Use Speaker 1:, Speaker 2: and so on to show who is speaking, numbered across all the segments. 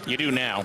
Speaker 1: You do now.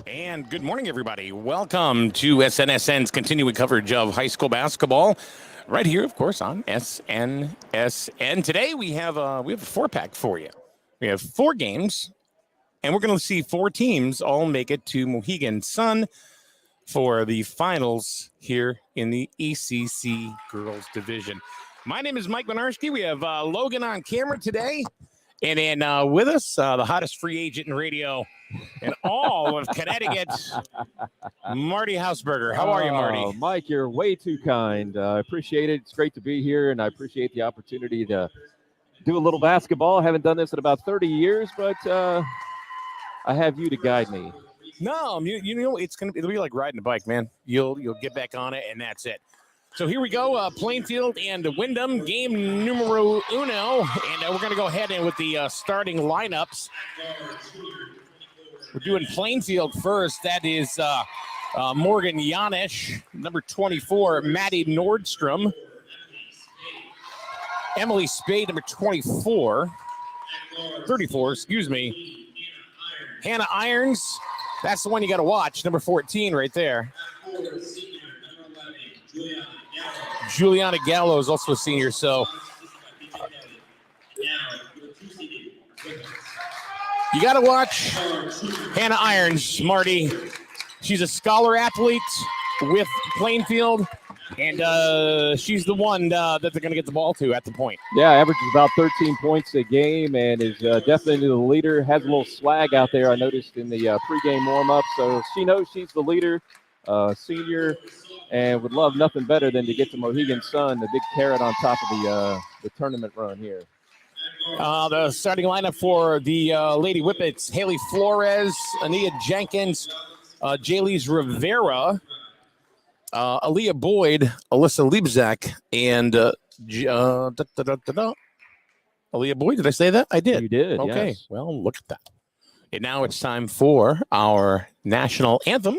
Speaker 1: And good morning, everybody. Welcome to SNSN's continuing coverage of high school basketball, right here, of course, on SNSN. Today we have a four-pack for you. We have 4 games, and we're going to see 4 teams all make it to Mohegan Sun for the finals here in the ECC Girls Division. My name is Mike Minarski. We have Logan on camera today, and then with us, the hottest free agent in radio in all of Connecticut, Marty Hausberger. How are you, Marty?
Speaker 2: Mike, you're way too kind. I appreciate it. It's great to be here, and I appreciate the opportunity to do a little basketball. I haven't done this in about 30 years, but I have you to guide me.
Speaker 1: No, you know it'll be like riding a bike, man. You'll get back on it, and that's it. So here we go, Plainfield and Windham, game numero uno, and we're going to go ahead and with the starting lineups. We're doing Plainfield first. That is Morgan Janisch, number 24, Maddie Nordstrom, Emily Spade, number 34, excuse me, Hannah Irons. That's the one you got to watch, number 14 right there. Juliana Gallo is also a senior, so you got to watch Hannah Irons, Marty. She's a scholar athlete with Plainfield, and she's the one that they're going to get the ball to at the point.
Speaker 2: Yeah, averages about 13 points a game and is definitely the leader. Has a little swag out there, I noticed in the pregame warm-up. So she knows she's the leader, senior, and would love nothing better than to get to Mohegan Sun, the big carrot on top of the tournament run here.
Speaker 1: The starting lineup for the Lady Whippets: Haley Flores, Ania Jenkins, Jaylise Rivera, Aaliyah Boyd, Alyssa Liebzak, and Aaliyah Boyd. Did I say that? I did.
Speaker 2: You did.
Speaker 1: Okay.
Speaker 2: Yes.
Speaker 1: Well, look at that. And now it's time for our national anthem.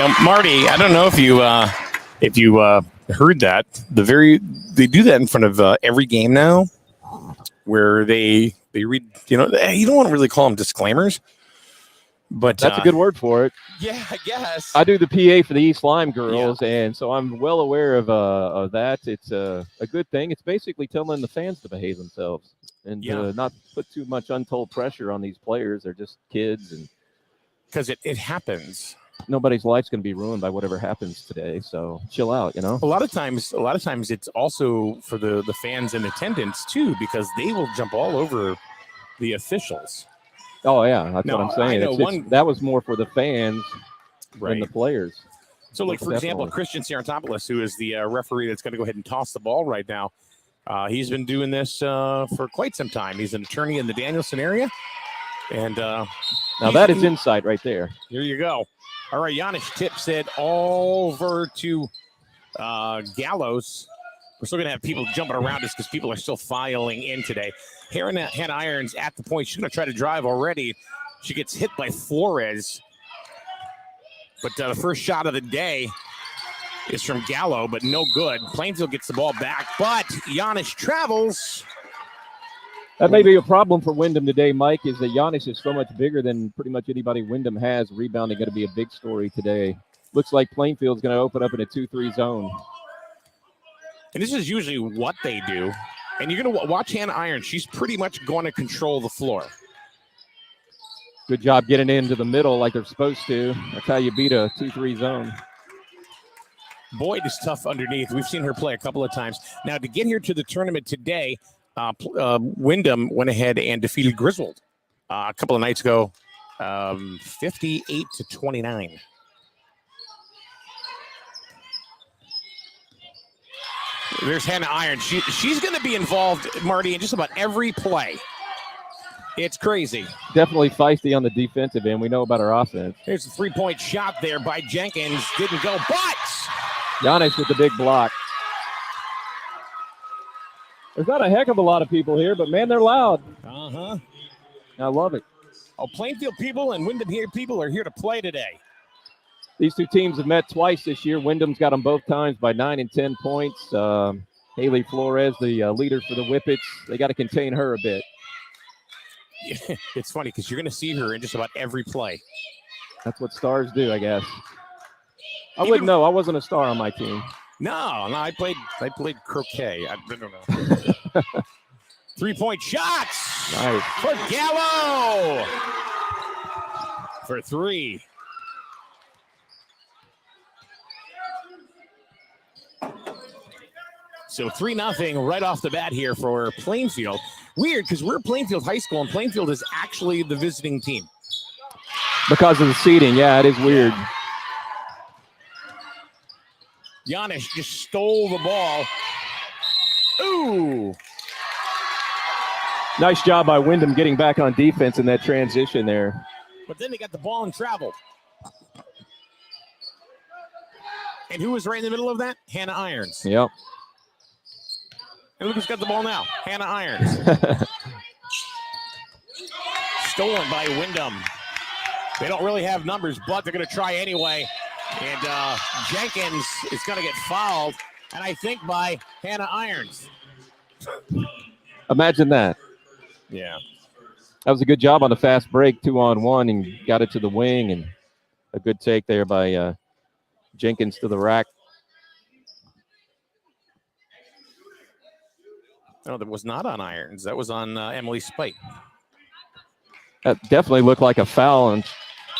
Speaker 1: Now, Marty, I don't know if you heard that. They do that in front of every game now, where they read. You don't want to really call them disclaimers, but
Speaker 2: That's a good word for it.
Speaker 1: Yeah, I guess.
Speaker 2: I do the PA for the East Lyme girls, and so I'm well aware of that. It's a good thing. It's basically telling the fans to behave themselves and not put too much untold pressure on these players. They're just kids, and
Speaker 1: because it happens.
Speaker 2: Nobody's life's going to be ruined by whatever happens today. So chill out, A
Speaker 1: lot of times it's also for the fans in attendance too, because they will jump all over the officials.
Speaker 2: Oh yeah, that's what I'm saying. That was more for the fans than the players.
Speaker 1: So, like, for example, Christian Sarantopoulos, who is the referee that's going to go ahead and toss the ball right now, he's been doing this for quite some time. He's an attorney in the Danielson area. And now
Speaker 2: that is insight right there.
Speaker 1: Here you go. All right, Giannis tips it over to Gallows. We're still going to have people jumping around us because people are still filing in today. Hannah Irons at the point. She's going to try to drive already. She gets hit by Flores. But the first shot of the day is from Gallo, but no good. Plainfield gets the ball back, but Giannis travels.
Speaker 2: That may be a problem for Windham today, Mike, is that Giannis is so much bigger than pretty much anybody Windham has. Rebounding going to be a big story today. Looks like Plainfield's going to open up in a 2-3 zone.
Speaker 1: And this is usually what they do. And you're going to watch Hannah Irons. She's pretty much going to control the floor.
Speaker 2: Good job getting into the middle like they're supposed to. That's how you beat a 2-3 zone.
Speaker 1: Boyd is tough underneath. We've seen her play a couple of times. Now, to get here to the tournament today, Windham went ahead and defeated Griswold a couple of nights ago, 58-29. There's Hannah Irons. She's going to be involved, Marty, in just about every play. It's crazy.
Speaker 2: Definitely feisty on the defensive end. We know about her offense.
Speaker 1: Here's a three-point shot there by Jenkins. Didn't go, but
Speaker 2: Giannis with the big block. There's not a heck of a lot of people here, but, man, they're loud.
Speaker 1: Uh-huh.
Speaker 2: I love it.
Speaker 1: Oh, Plainfield people and Windham here people are here to play today.
Speaker 2: These two teams have met twice this year. Wyndham's got them both times by 9 and 10 points. Haley Flores, the leader for the Whippets, they got to contain her a bit.
Speaker 1: It's funny because you're going to see her in just about every play.
Speaker 2: That's what stars do, I guess. I wouldn't know. I wasn't a star on my team.
Speaker 1: No, I played croquet. I don't know. 3-point shots.
Speaker 2: Nice.
Speaker 1: For Gallo. For three. So 3-0 right off the bat here for Plainfield. Weird, because we're Plainfield High School, and Plainfield is actually the visiting team.
Speaker 2: Because of the seating, yeah, it is weird.
Speaker 1: Giannis just stole the ball. Ooh.
Speaker 2: Nice job by Windham getting back on defense in that transition there.
Speaker 1: But then they got the ball and traveled. And who was right in the middle of that? Hannah Irons.
Speaker 2: Yep.
Speaker 1: And look who's got the ball now. Hannah Irons. Stolen by Windham. They don't really have numbers, but they're going to try anyway. And Jenkins is going to get fouled, and I think by Hannah Irons.
Speaker 2: Imagine that.
Speaker 1: Yeah.
Speaker 2: That was a good job on the fast break, 2-on-1, and got it to the wing, and a good take there by Jenkins to the rack.
Speaker 1: No, that was not on Irons. That was on Emily Spite.
Speaker 2: That definitely looked like a foul, and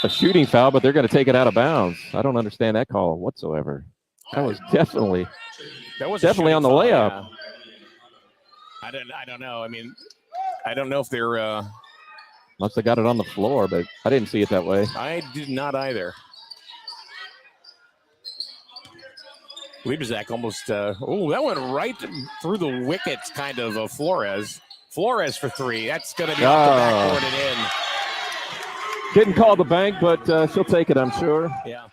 Speaker 2: a shooting foul, but they're going to take it out of bounds. I don't understand that call whatsoever. That was definitely on the layup.
Speaker 1: Yeah. I don't know. I mean, I don't know if they're
Speaker 2: must have got it on the floor, but I didn't see it that way.
Speaker 1: I did not either. Liebzak almost that went right through the wickets, kind of Flores. Flores for three. That's going to be off the backboard and in.
Speaker 2: Didn't call the bank, but she'll take it, I'm sure.
Speaker 1: Yeah.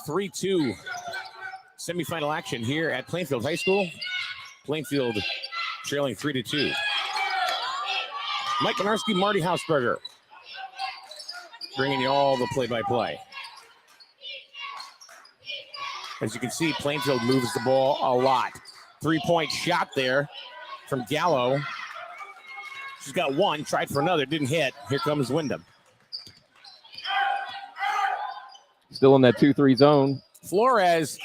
Speaker 1: 3-2 semifinal action here at Plainfield High School. Plainfield trailing 3-2. Mike Konarski, Marty Hausberger. bringing you all the play-by-play. As you can see, Plainfield moves the ball a lot. 3-point shot there from Gallo. She's got one, tried for another, didn't hit. Here comes Windham.
Speaker 2: Still in that 2-3 zone.
Speaker 1: Flores.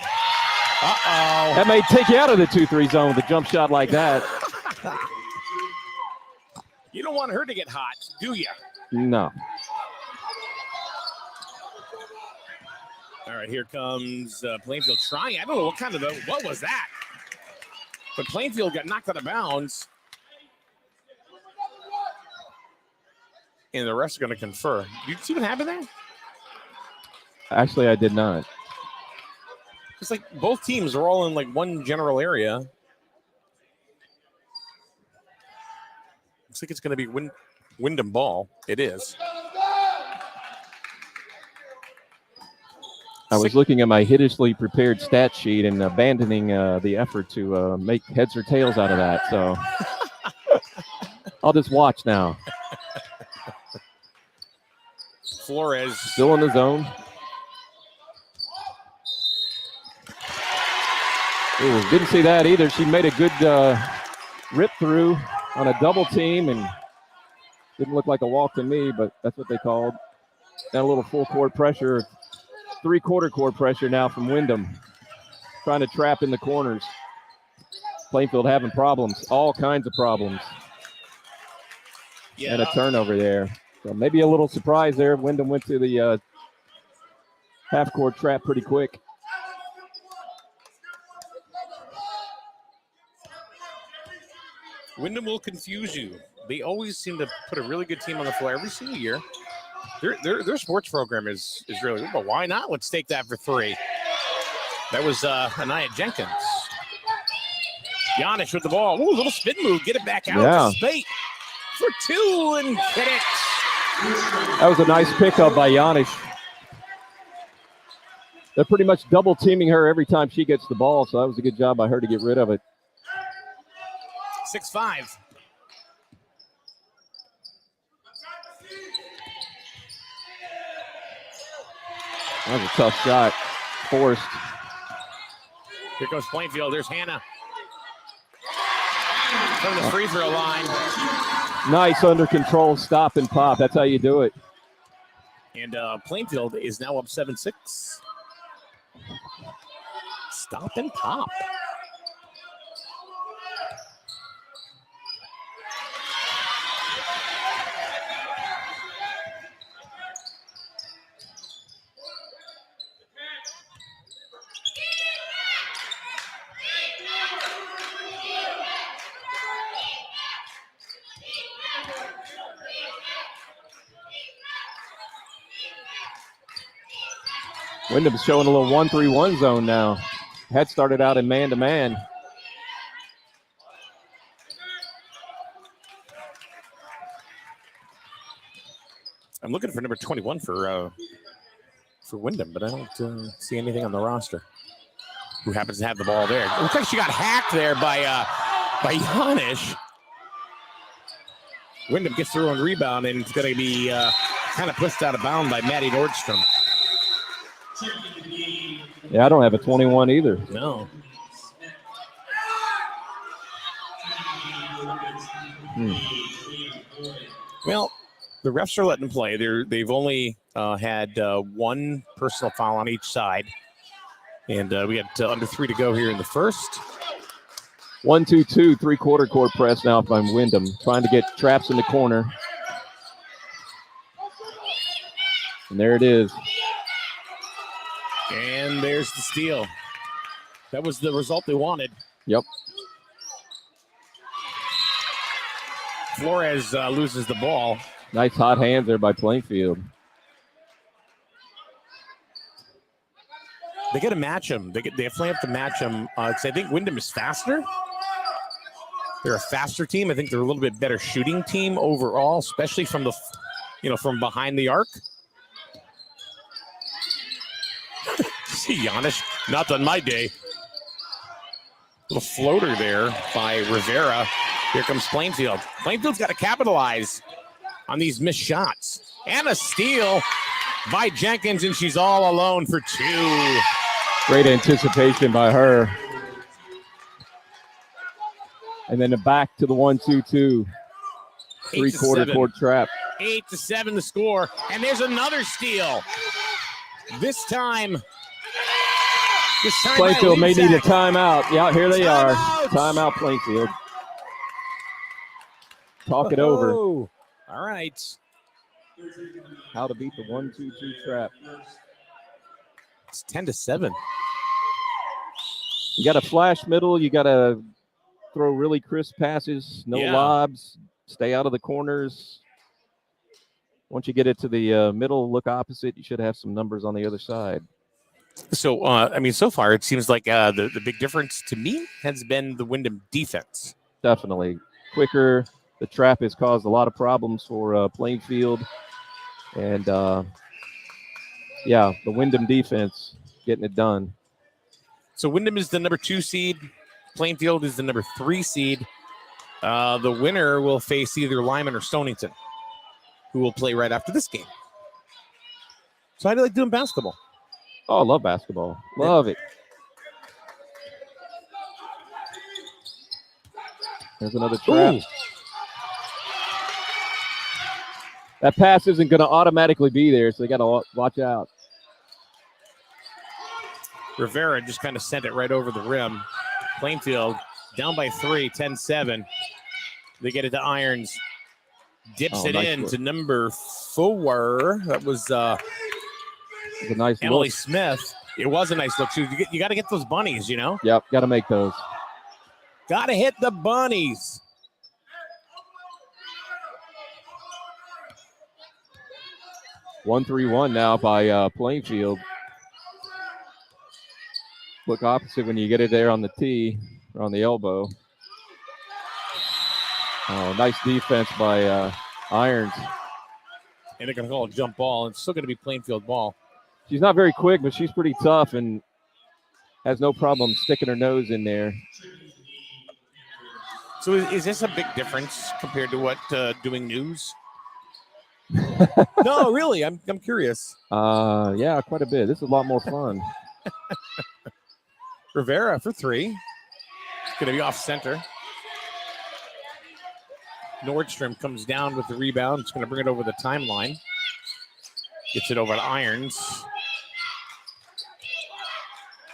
Speaker 1: Uh-oh.
Speaker 2: That may take you out of the 2-3 zone with a jump shot like that.
Speaker 1: You don't want her to get hot, do you?
Speaker 2: No.
Speaker 1: All right, here comes Plainfield trying. I don't know what was that? But Plainfield got knocked out of bounds. And the refs are going to confer. You see what happened there?
Speaker 2: Actually, I did not.
Speaker 1: It's like both teams are all in like one general area. Looks like it's going to be Windham ball. It is.
Speaker 2: I was looking at my hideously prepared stat sheet and abandoning the effort to make heads or tails out of that. So I'll just watch now.
Speaker 1: Flores.
Speaker 2: Still in the zone. Ooh, didn't see that either. She made a good rip through on a double team and didn't look like a walk to me, but that's what they called. Got a little full court pressure. 3/4 court pressure now from Windham. Trying to trap in the corners. Plainfield having problems, all kinds of problems.
Speaker 1: Yeah.
Speaker 2: And a turnover there. So maybe a little surprise there. Windham went to the half-court trap pretty quick.
Speaker 1: Windham will confuse you. They always seem to put a really good team on the floor every single year. Their sports program is really good, but why not? Let's take that for 3. That was Anaya Jenkins. Giannis with the ball. Ooh, little spin move. Get it back out to Spate for 2 and get it.
Speaker 2: That was a nice pickup by Giannis. They're pretty much double teaming her every time she gets the ball, so that was a good job by her to get rid of it.
Speaker 1: 6-5.
Speaker 2: That was a tough shot. Forced.
Speaker 1: Here goes Plainfield. There's Hannah. From the free throw line.
Speaker 2: Nice under control stop and pop. That's how you do it.
Speaker 1: And Plainfield is now up 7-6. Stop and pop.
Speaker 2: Windham's showing a little 1-3-1 zone now. Had started out in man-to-man.
Speaker 1: I'm looking for number 21 for Windham, but I don't see anything on the roster. Who happens to have the ball there? It looks like she got hacked there by Giannis. Windham gets through on rebound, and it's going to be kind of pushed out of bounds by Maddie Nordstrom.
Speaker 2: Yeah, I don't have a 21 either.
Speaker 1: No. Well, the refs are letting them play. They've only had one personal foul on each side. And we got under 3 to go here in the first.
Speaker 2: 1-2-2, 3/4 court press now by Windham. Trying to get traps in the corner. And there it is.
Speaker 1: And there's the steal. That was the result they wanted.
Speaker 2: Yep.
Speaker 1: Flores loses the ball.
Speaker 2: Nice hot hands there by Plainfield.
Speaker 1: They got to match them. They definitely have to match them. I think Windham is faster. They're a faster team. I think they're a little bit better shooting team overall, especially from the, from behind the arc. See Giannis, not on my day. Little floater there by Rivera. Here comes Plainfield. Plainfield's got to capitalize on these missed shots. And a steal by Jenkins, and she's all alone for 2.
Speaker 2: Great anticipation by her. And then back to the 1-2-2. 3/4 court trap.
Speaker 1: 8-7 the score. And there's another steal. This time
Speaker 2: Plainfield may need a timeout. Yeah, here they are. Timeout, Plainfield. Talk it over.
Speaker 1: All right.
Speaker 2: How to beat the 1-2-2 trap.
Speaker 1: It's 10-7.
Speaker 2: You got to flash middle. You got to throw really crisp passes. No lobs. Stay out of the corners. Once you get it to the middle, look opposite. You should have some numbers on the other side.
Speaker 1: So, so far it seems like the big difference to me has been the Windham defense.
Speaker 2: Definitely. Quicker. The trap has caused a lot of problems for Plainfield. And, the Windham defense getting it done.
Speaker 1: So Windham is the number 2 seed. Plainfield is the number 3 seed. The winner will face either Lyman or Stonington, who will play right after this game. So how do you like doing basketball?
Speaker 2: Oh, I love basketball. Love it. There's another trap. Ooh. That pass isn't going to automatically be there, so they got to watch out.
Speaker 1: Rivera just kind of sent it right over the rim. Plainfield down by 3, 10-7. They get it to Irons. Dips it in to number 4. That was
Speaker 2: a nice
Speaker 1: Emily
Speaker 2: look.
Speaker 1: Smith. It was a nice look. You got to get those bunnies, you know?
Speaker 2: Yep, got to make those.
Speaker 1: Got to hit the bunnies.
Speaker 2: One 3-1 now by Plainfield. Look opposite when you get it there on the tee or on the elbow. Oh, nice defense by Irons.
Speaker 1: And they're going to call a jump ball. It's still going to be Plainfield ball.
Speaker 2: She's not very quick, but she's pretty tough and has no problem sticking her nose in there.
Speaker 1: So is this a big difference compared to what doing news? No, really, I'm curious.
Speaker 2: Yeah, quite a bit. This is a lot more fun.
Speaker 1: Rivera for 3. It's going to be off center. Nordstrom comes down with the rebound. It's going to bring it over the timeline. Gets it over to Irons.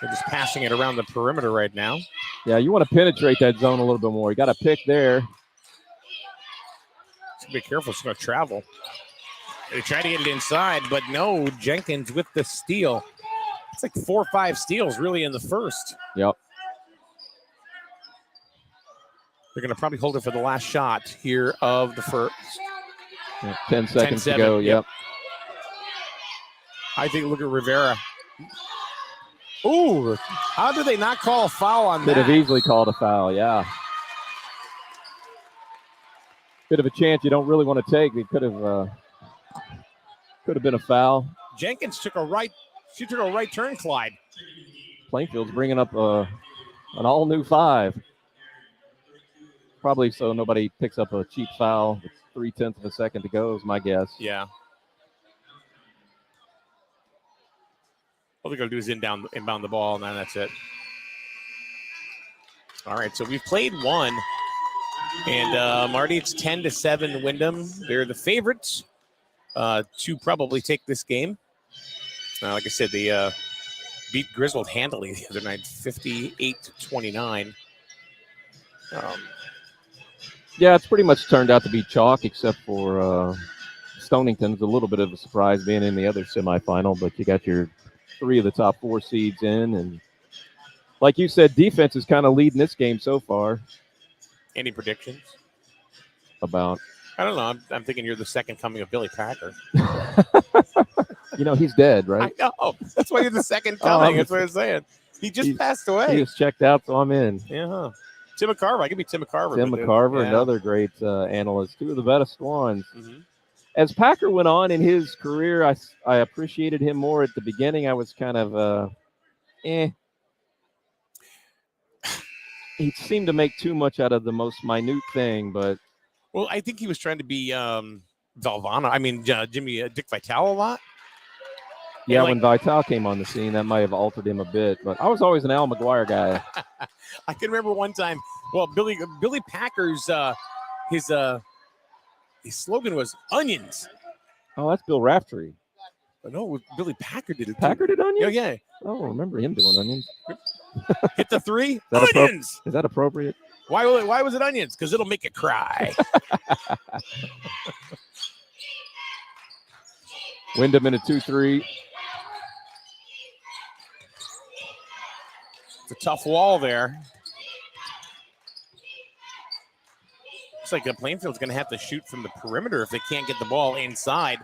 Speaker 1: They're just passing it around the perimeter right now.
Speaker 2: Yeah, you want to penetrate that zone a little bit more. You got a pick there.
Speaker 1: Just be careful. It's going to travel. They try to get it inside, but no. Jenkins with the steal. It's like 4 or 5 steals really in the first.
Speaker 2: Yep.
Speaker 1: They're going to probably hold it for the last shot here of the first.
Speaker 2: Yeah, 10 seconds to go. Yep.
Speaker 1: I think look at Rivera. Ooh, how do they not call a foul on that?
Speaker 2: Could have easily called a foul, yeah. Bit of a chance you don't really want to take. It could have been a foul.
Speaker 1: Jenkins took a right turn, Clyde.
Speaker 2: Plainfield's bringing up an all-new 5. Probably so nobody picks up a cheap foul with 0.3 of a second to go is my guess.
Speaker 1: Yeah. All they're going to do is inbound the ball, and then that's it. All right, so we've played one. And, Marty, it's 10-7 Windham. They're the favorites to probably take this game. Like I said, they beat Griswold handily the other night, 58-29.
Speaker 2: Yeah, it's pretty much turned out to be chalk, except for Stonington's a little bit of a surprise being in the other semifinal, but you got your 3 of the top 4 seeds in. And like you said, defense is kind of leading this game so far.
Speaker 1: Any predictions?
Speaker 2: About?
Speaker 1: I don't know. I'm thinking you're the second coming of Billy Packer.
Speaker 2: You know, he's dead, right?
Speaker 1: I know. That's why you're the second coming. That's what I'm saying. He just passed away.
Speaker 2: He was checked out, so I'm in.
Speaker 1: Yeah. Tim McCarver. I could be Tim McCarver.
Speaker 2: Tim McCarver, another great analyst. 2 of the best ones.
Speaker 1: Mm-hmm. As
Speaker 2: Packer went on in his career, I appreciated him more at the beginning. I was kind of, He seemed to make too much out of the most minute thing, but.
Speaker 1: Well, I think he was trying to be Dick Vitale a lot.
Speaker 2: Yeah, when Vitale came on the scene, that might have altered him a bit. But I was always an Al McGuire guy.
Speaker 1: I can remember one time. Well, Billy Packer's his slogan was onions.
Speaker 2: Oh, that's Bill Raftery.
Speaker 1: But no, Billy Packer did it.
Speaker 2: Packer did onions?
Speaker 1: Yeah.
Speaker 2: Oh, I remember him doing onions.
Speaker 1: Hit the three.
Speaker 2: Onions. Is that appropriate?
Speaker 1: Why was it onions? Because it'll make you cry.
Speaker 2: Windham in a 2-3.
Speaker 1: It's a tough wall there. Looks like Plainfield's going to have to shoot from the perimeter if they can't get the ball inside,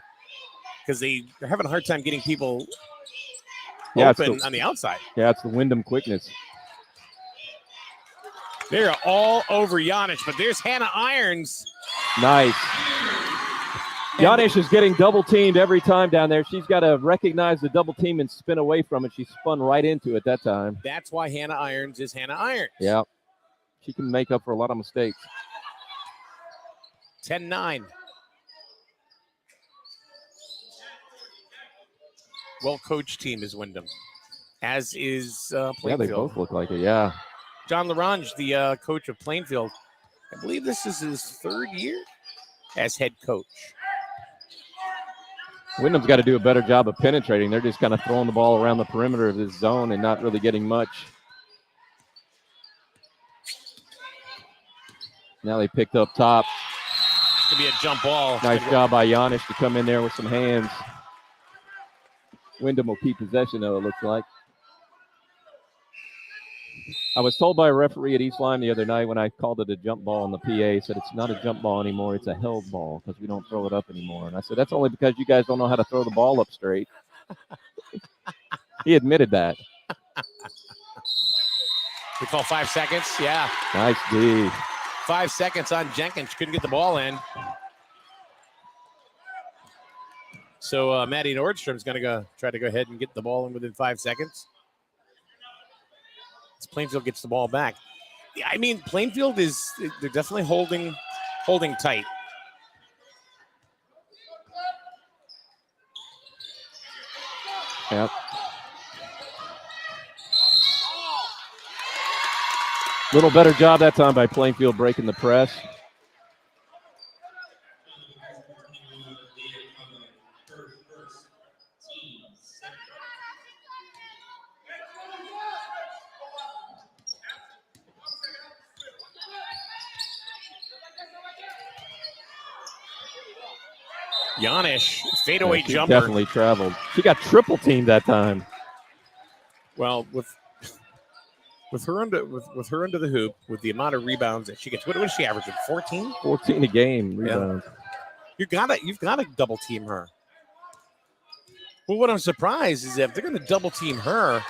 Speaker 1: because they're having a hard time getting people open on the outside.
Speaker 2: Yeah, it's the Windham quickness.
Speaker 1: They're all over Yanish, but there's Hannah Irons.
Speaker 2: Nice. Yanish is getting double teamed every time down there. She's got to recognize the double team and spin away from it. She spun right into it that time.
Speaker 1: That's why Hannah Irons is Hannah Irons.
Speaker 2: Yeah. She can make up for a lot of mistakes.
Speaker 1: 10-9. Well-coached team is Windham, as is Plainfield.
Speaker 2: Yeah, they both look like it, yeah.
Speaker 1: John LaRange, the coach of Plainfield, I believe this is his third year as head coach.
Speaker 2: Windham's got to do a better job of penetrating. They're just kind of throwing the ball around the perimeter of this zone and not really getting much. Now they picked up top.
Speaker 1: Could be a jump ball.
Speaker 2: Nice job by Yanish to come in there with some hands. Windham will keep possession, though, it looks like. I was told by a referee at East Lyme the other night when I called it a jump ball on the PA, said it's not a jump ball anymore, it's a held ball because we don't throw it up anymore. And I said, that's only because you guys don't know how to throw the ball up straight. He admitted that.
Speaker 1: We call 5 seconds, yeah.
Speaker 2: Nice D.
Speaker 1: 5 seconds on Jenkins. Couldn't get the ball in. So Maddie Nordstrom's going to try to go ahead and get the ball in within 5 seconds. As Plainfield gets the ball back. Yeah, I mean, Plainfield they're definitely holding tight.
Speaker 2: Yep. Little better job that time by Plainfield breaking the press.
Speaker 1: Yanish, fadeaway jumper.
Speaker 2: Definitely traveled. She got triple teamed that time.
Speaker 1: Well, with her under the hoop, with the amount of rebounds that she gets, what is she averaging? 14?
Speaker 2: 14 a game rebounds.
Speaker 1: Yeah. You've got to double team her. Well, what I'm surprised is if they're going to double team her,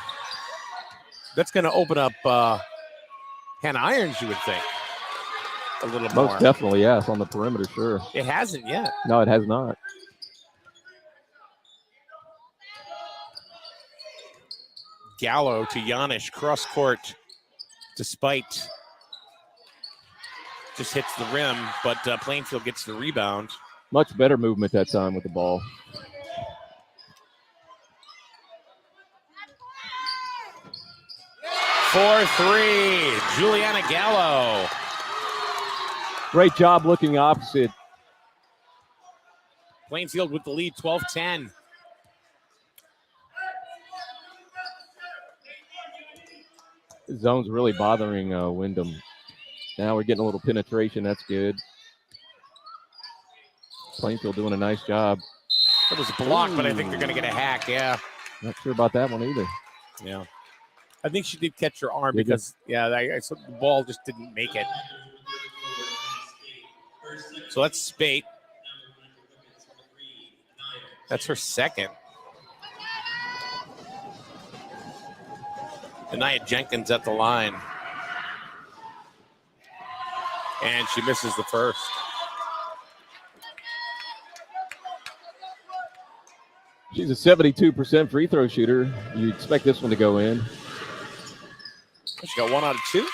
Speaker 1: that's going to open up Hannah Irons, you would think. A little more.
Speaker 2: Most definitely, yes, on the perimeter, sure.
Speaker 1: It hasn't yet.
Speaker 2: No, it has not.
Speaker 1: Gallo to Yanish, cross court, despite just hits the rim, but Plainfield gets the rebound.
Speaker 2: Much better movement that time with the ball.
Speaker 1: For 3, Juliana Gallo.
Speaker 2: Great job looking opposite.
Speaker 1: Plainfield with the lead, 12-10.
Speaker 2: The zone's really bothering Windham. Now we're getting a little penetration. That's good. Plainfield doing a nice job.
Speaker 1: It was blocked, but I think they're going to get a hack, yeah.
Speaker 2: Not sure about that one either.
Speaker 1: Yeah. I think she did catch her arm because, I saw the ball just didn't make it. So that's Spate. That's her second. Anaya Jenkins at the line. And she misses the first.
Speaker 2: She's a 72% free throw shooter. You expect this one to go in.
Speaker 1: She got 1 out of 2.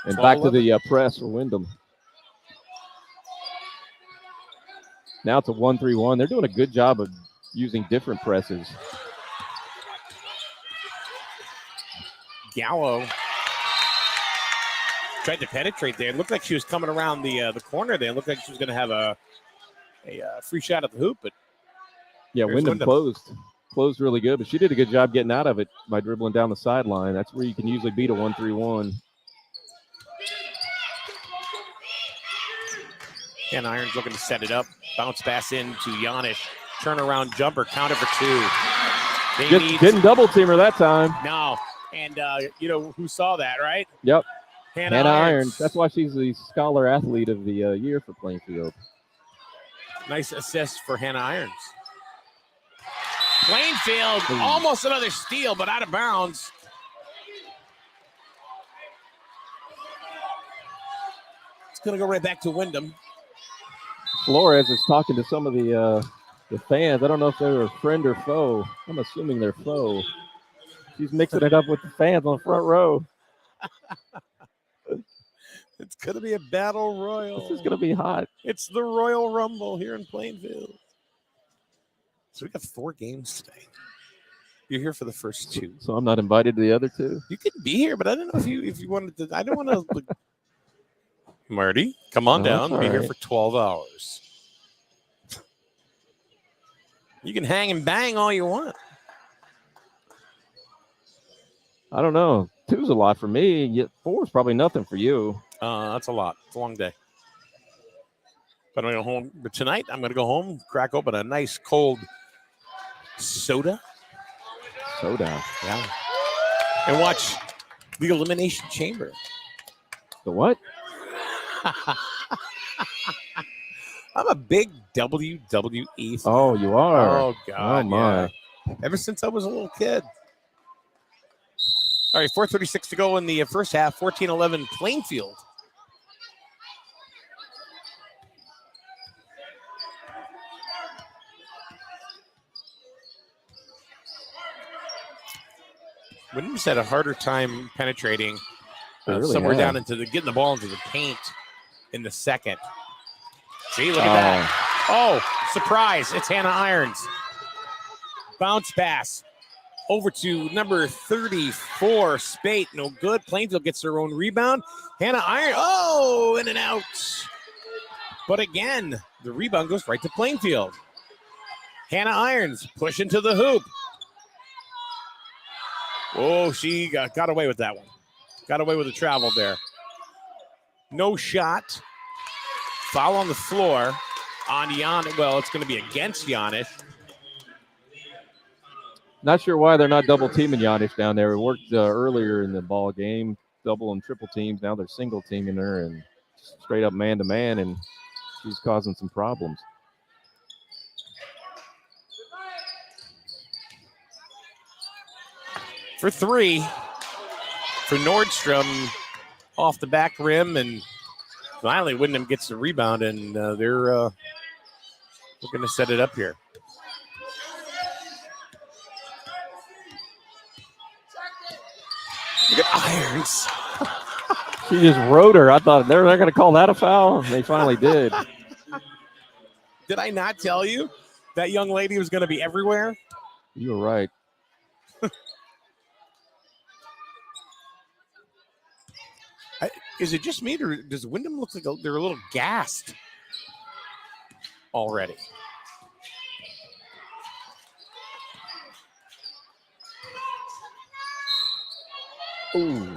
Speaker 2: And back to the press for Windham. Now it's a 1-3-1. They're doing a good job of using different presses.
Speaker 1: Gallo tried to penetrate there. It looked like she was coming around the corner there. It looked like she was going to have a free shot at the hoop, but
Speaker 2: yeah, Windham closed really good, but she did a good job getting out of it by dribbling down the sideline. That's where you can usually beat a 1-3-1.
Speaker 1: And Irons looking to set it up. Bounce pass in to Giannis. Turnaround jumper, counter for two.
Speaker 2: Didn't double team her that time.
Speaker 1: No. And you know who saw that, right?
Speaker 2: Yep.
Speaker 1: Hannah
Speaker 2: Irons. That's why she's the Scholar Athlete of the Year for Plainfield.
Speaker 1: Nice assist for Hannah Irons. Plainfield, almost another steal, but out of bounds. It's going to go right back to Windham.
Speaker 2: Flores is talking to some of the fans. I don't know if they're a friend or foe. I'm assuming they're foe. She's mixing it up with the fans on the front row.
Speaker 1: It's going to be a battle royal.
Speaker 2: This is going to be hot.
Speaker 1: It's the Royal Rumble here in Plainfield. So we got 4 games today. You're here for the first 2.
Speaker 2: So I'm not invited to the other 2?
Speaker 1: You could be here, but I don't know if you wanted to. I don't want to. Marty, come on down. Be here for 12 hours. You can hang and bang all you want.
Speaker 2: I don't know. 2's a lot for me. Yet 4's probably nothing for you.
Speaker 1: That's a lot. It's a long day. But I'm going to go home. But tonight, I'm going to go home, crack open a nice cold soda. Yeah. And watch the Elimination Chamber.
Speaker 2: The what?
Speaker 1: I'm a big WWE fan.
Speaker 2: Oh, you are?
Speaker 1: Oh, God.
Speaker 2: Oh, my.
Speaker 1: Yeah. Ever since I was a little kid. All right, 4:36 to go in the first half. 14-11 Plainfield. Windham's had a harder time penetrating somewhere down into getting the ball into the paint in the second. See, look at that. Oh, surprise. It's Hannah Irons. Bounce pass over to number 34, Spate. No good. Plainfield gets their own rebound. Hannah Irons. Oh, in and out. But again, the rebound goes right to Plainfield. Hannah Irons pushing to the hoop. Oh, she got away with that one. Got away with the travel there. No shot. Foul on the floor on Giannis. Well, it's going to be against Giannis.
Speaker 2: Not sure why they're not double teaming Giannis down there. It worked earlier in the ball game, double and triple teams. Now they're single teaming her and straight up man to man, and she's causing some problems.
Speaker 1: For 3 for Nordstrom off the back rim, and finally Windham gets the rebound, and they're looking to set it up here. Look at Irons.
Speaker 2: She just rode her. I thought they're not going to call that a foul. They finally did.
Speaker 1: Did I not tell you that young lady was going to be everywhere?
Speaker 2: You were right.
Speaker 1: Is it just me, or does Windham look like they're a little gassed already?
Speaker 2: Ooh.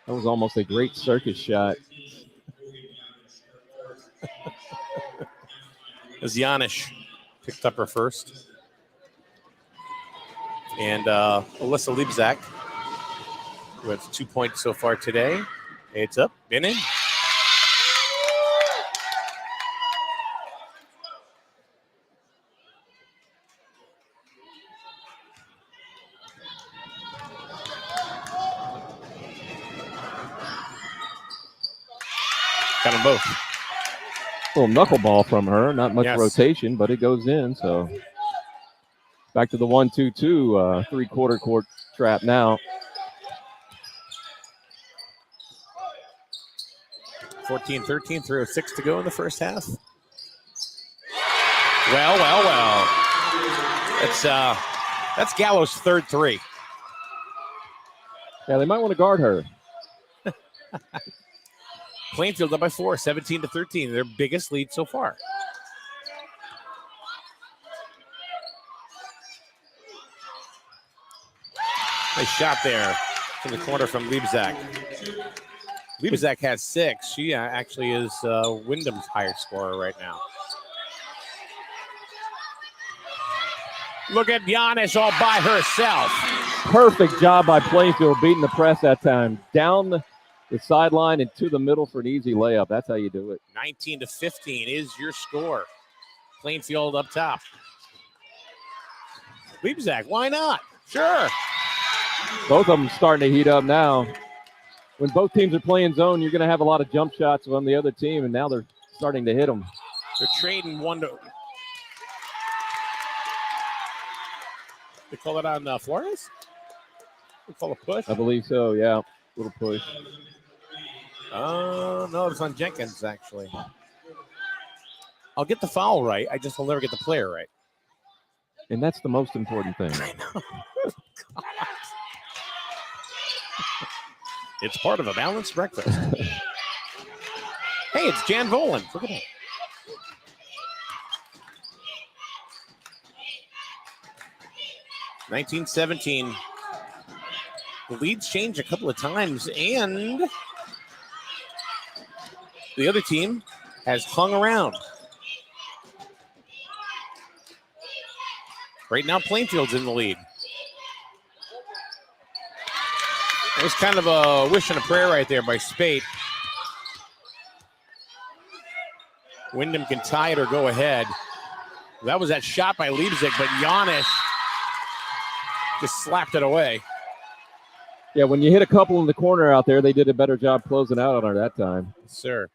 Speaker 2: That was almost a great circus shot.
Speaker 1: As Giannis picked up her first. And Alyssa Liebzak, who has 2 points so far today. It's up, been in. Got them both.
Speaker 2: Little knuckleball from her. Not much rotation, but it goes in. So back to the 1-2-2 three-quarter court trap now.
Speaker 1: 14-13, 3:06 to go in the first half. Well. That's Gallo's third three.
Speaker 2: Yeah, they might want to guard her.
Speaker 1: Plainfield up by 4, 17-13, their biggest lead so far. Nice shot there in the corner from Liebzak. Liebzak has 6. She actually is Windham's highest scorer right now. Look at Giannis all by herself.
Speaker 2: Perfect job by Plainfield beating the press that time. Down the sideline and to the middle for an easy layup. That's how you do it.
Speaker 1: 19-15 is your score. Plainfield up top. Liebzak, why not? Sure.
Speaker 2: Both of them starting to heat up now. When both teams are playing zone, you're going to have a lot of jump shots on the other team, and now they're starting to hit them.
Speaker 1: They're trading one to... They call it on Flores? They call it push?
Speaker 2: I believe so, yeah. Little push.
Speaker 1: No, it's on Jenkins, actually. I'll get the foul right. I just will never get the player right.
Speaker 2: And that's the most important thing.
Speaker 1: I know. It's part of a balanced breakfast. Hey, it's Jan Volan. Look at that. (19-17). The leads changed a couple of times, and the other team has hung around. Right now, Plainfield's in the lead. It was kind of a wish and a prayer right there by Spate. Windham can tie it or go ahead. That was that shot by Liebzak, but Giannis just slapped it away.
Speaker 2: Yeah, when you hit a couple in the corner out there, they did a better job closing out on her that time.
Speaker 1: Yes, sir.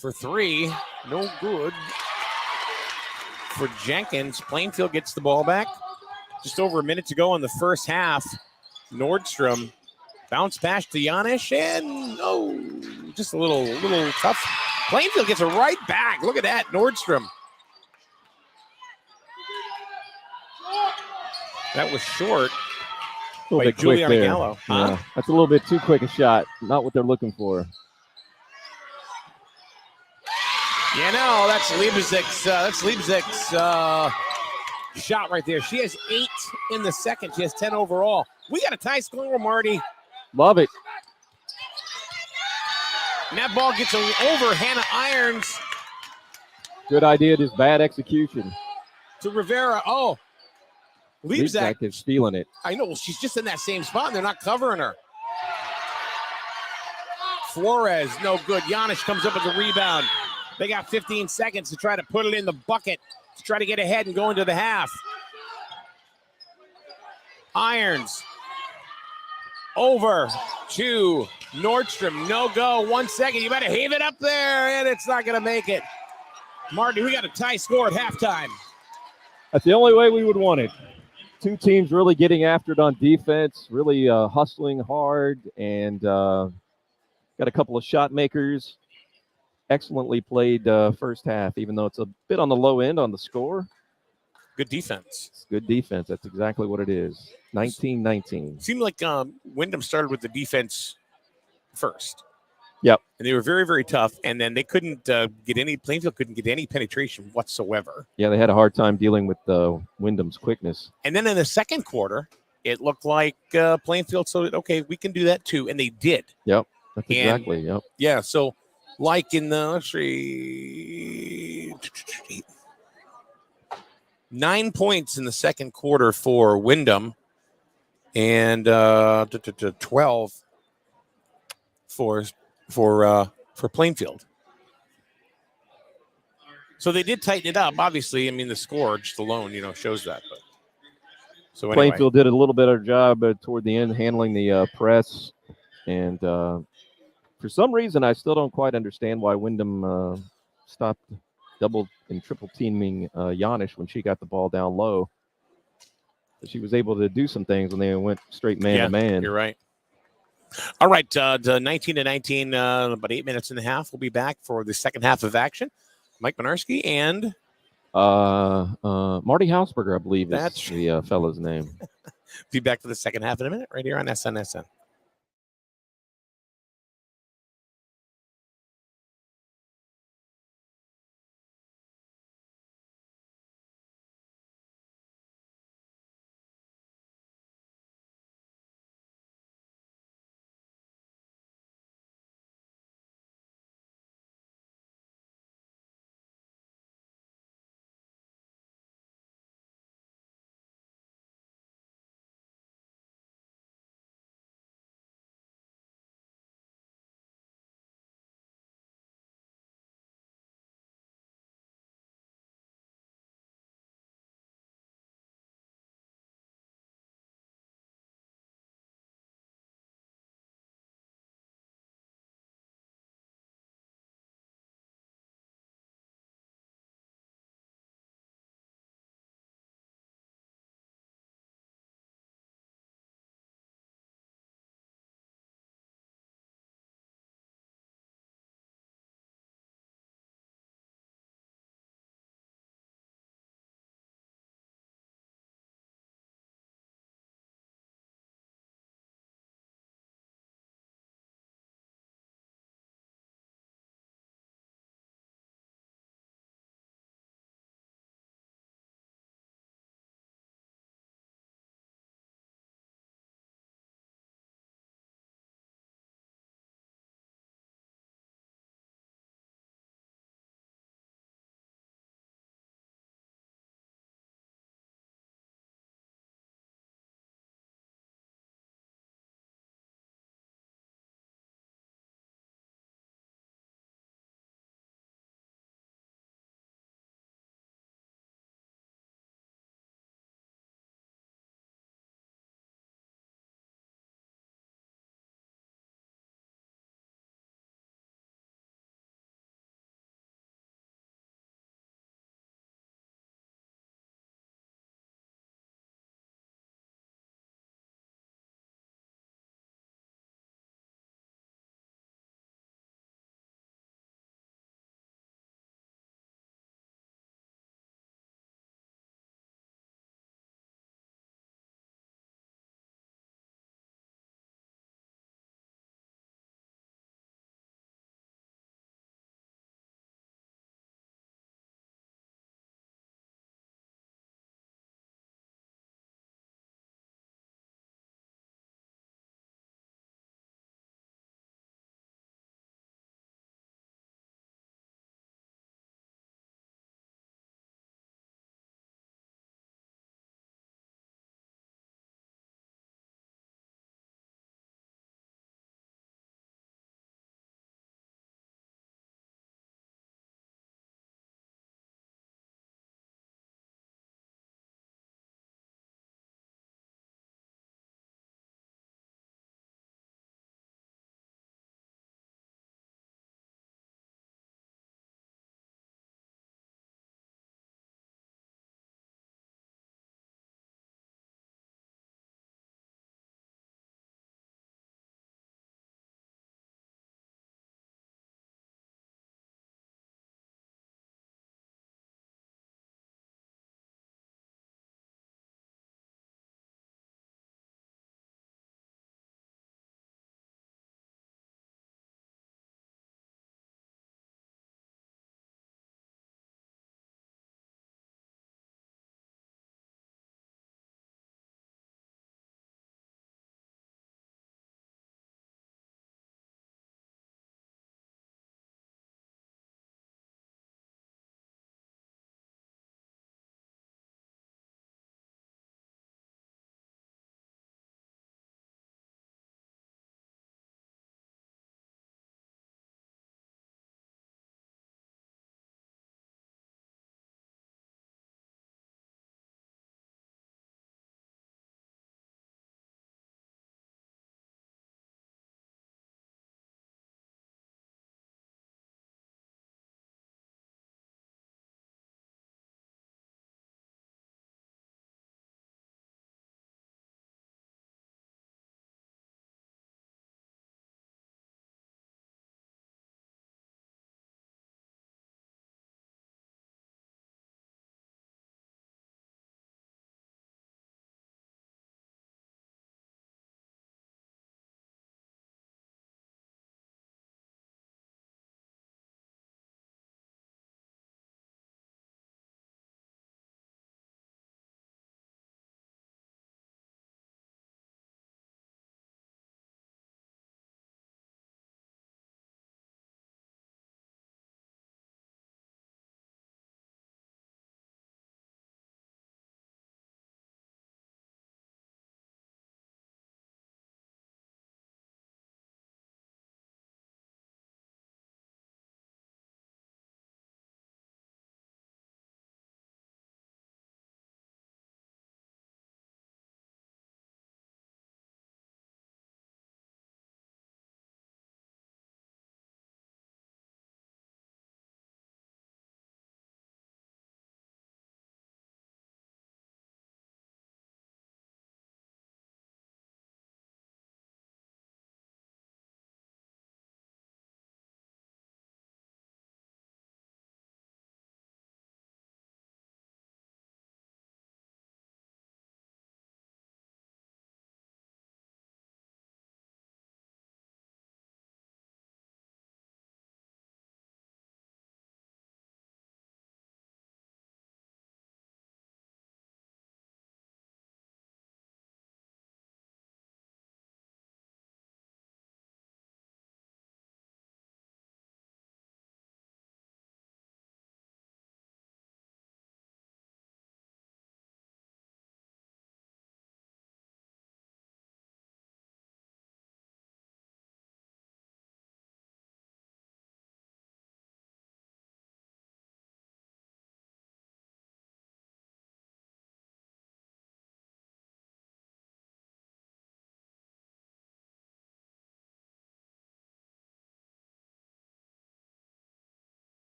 Speaker 1: For 3, no good. For Jenkins, Plainfield gets the ball back. Just over a minute to go in the first half. Nordstrom bounce pass to Giannis, and just a little tough. Plainfield gets it right back. Look at that, Nordstrom. That was short by Juliana Gallo.
Speaker 2: Yeah, that's a little bit too quick a shot. Not what they're looking for.
Speaker 1: You know, that's Liebzak's shot right there. She has 8 in the second. She has 10 overall. We got a tie score, Marty.
Speaker 2: Love it.
Speaker 1: And that ball gets over Hannah Irons.
Speaker 2: Good idea, just bad execution.
Speaker 1: To Rivera. Oh, Liebzak
Speaker 2: is feeling it.
Speaker 1: I know. Well, she's just in that same spot, and they're not covering her. Flores, no good. Giannis comes up with the rebound. They got 15 seconds to try to put it in the bucket to try to get ahead and go into the half. Irons over to Nordstrom. No go. 1 second. You better heave it up there, and it's not going to make it. Marty, we got a tie score at halftime.
Speaker 2: That's the only way we would want it. Two teams really getting after it on defense, really hustling hard, and got a couple of shot makers. Excellently played first half, even though it's a bit on the low end on the score.
Speaker 1: Good defense.
Speaker 2: It's good defense. That's exactly what it is. 19-19.
Speaker 1: Seemed like Windham started with the defense first.
Speaker 2: Yep.
Speaker 1: And they were very, very tough. And then they couldn't Plainfield couldn't get any penetration whatsoever.
Speaker 2: Yeah, they had a hard time dealing with Windham's quickness.
Speaker 1: And then in the second quarter, it looked like Plainfield said, okay, we can do that too. And they did.
Speaker 2: Yep. That's exactly. Yep.
Speaker 1: Yeah. So, like in the, let's see, 9 points in the second quarter for Windham and 12 for Plainfield. So they did tighten it up. Obviously, I mean, the score just alone, shows that. But so anyway.
Speaker 2: Plainfield did a little better job toward the end handling the press, and for some reason, I still don't quite understand why Windham stopped double and triple teaming Giannis when she got the ball down low. But she was able to do some things when they went straight man to man.
Speaker 1: You're right. All right, the 19 to 19, about 8 minutes and a half. We'll be back for the second half of action. Mike Minarski and
Speaker 2: Marty Hausberger, I believe, is
Speaker 1: That's
Speaker 2: the fellow's name.
Speaker 1: be back for the second half in a minute right here on SNSN.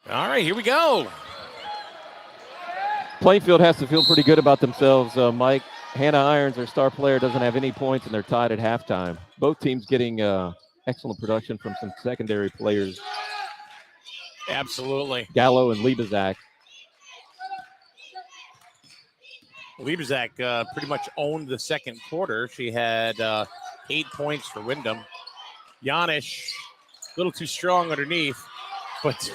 Speaker 1: All right, here we go.
Speaker 2: Plainfield has to feel pretty good about themselves, Mike. Hannah Irons, their star player, doesn't have any points, and they're tied at halftime. Both teams getting excellent production from some secondary players.
Speaker 1: Absolutely.
Speaker 2: Gallo and Liebezak.
Speaker 1: Liebezak pretty much owned the second quarter. She had 8 points for Windham. Janisch, a little too strong underneath, but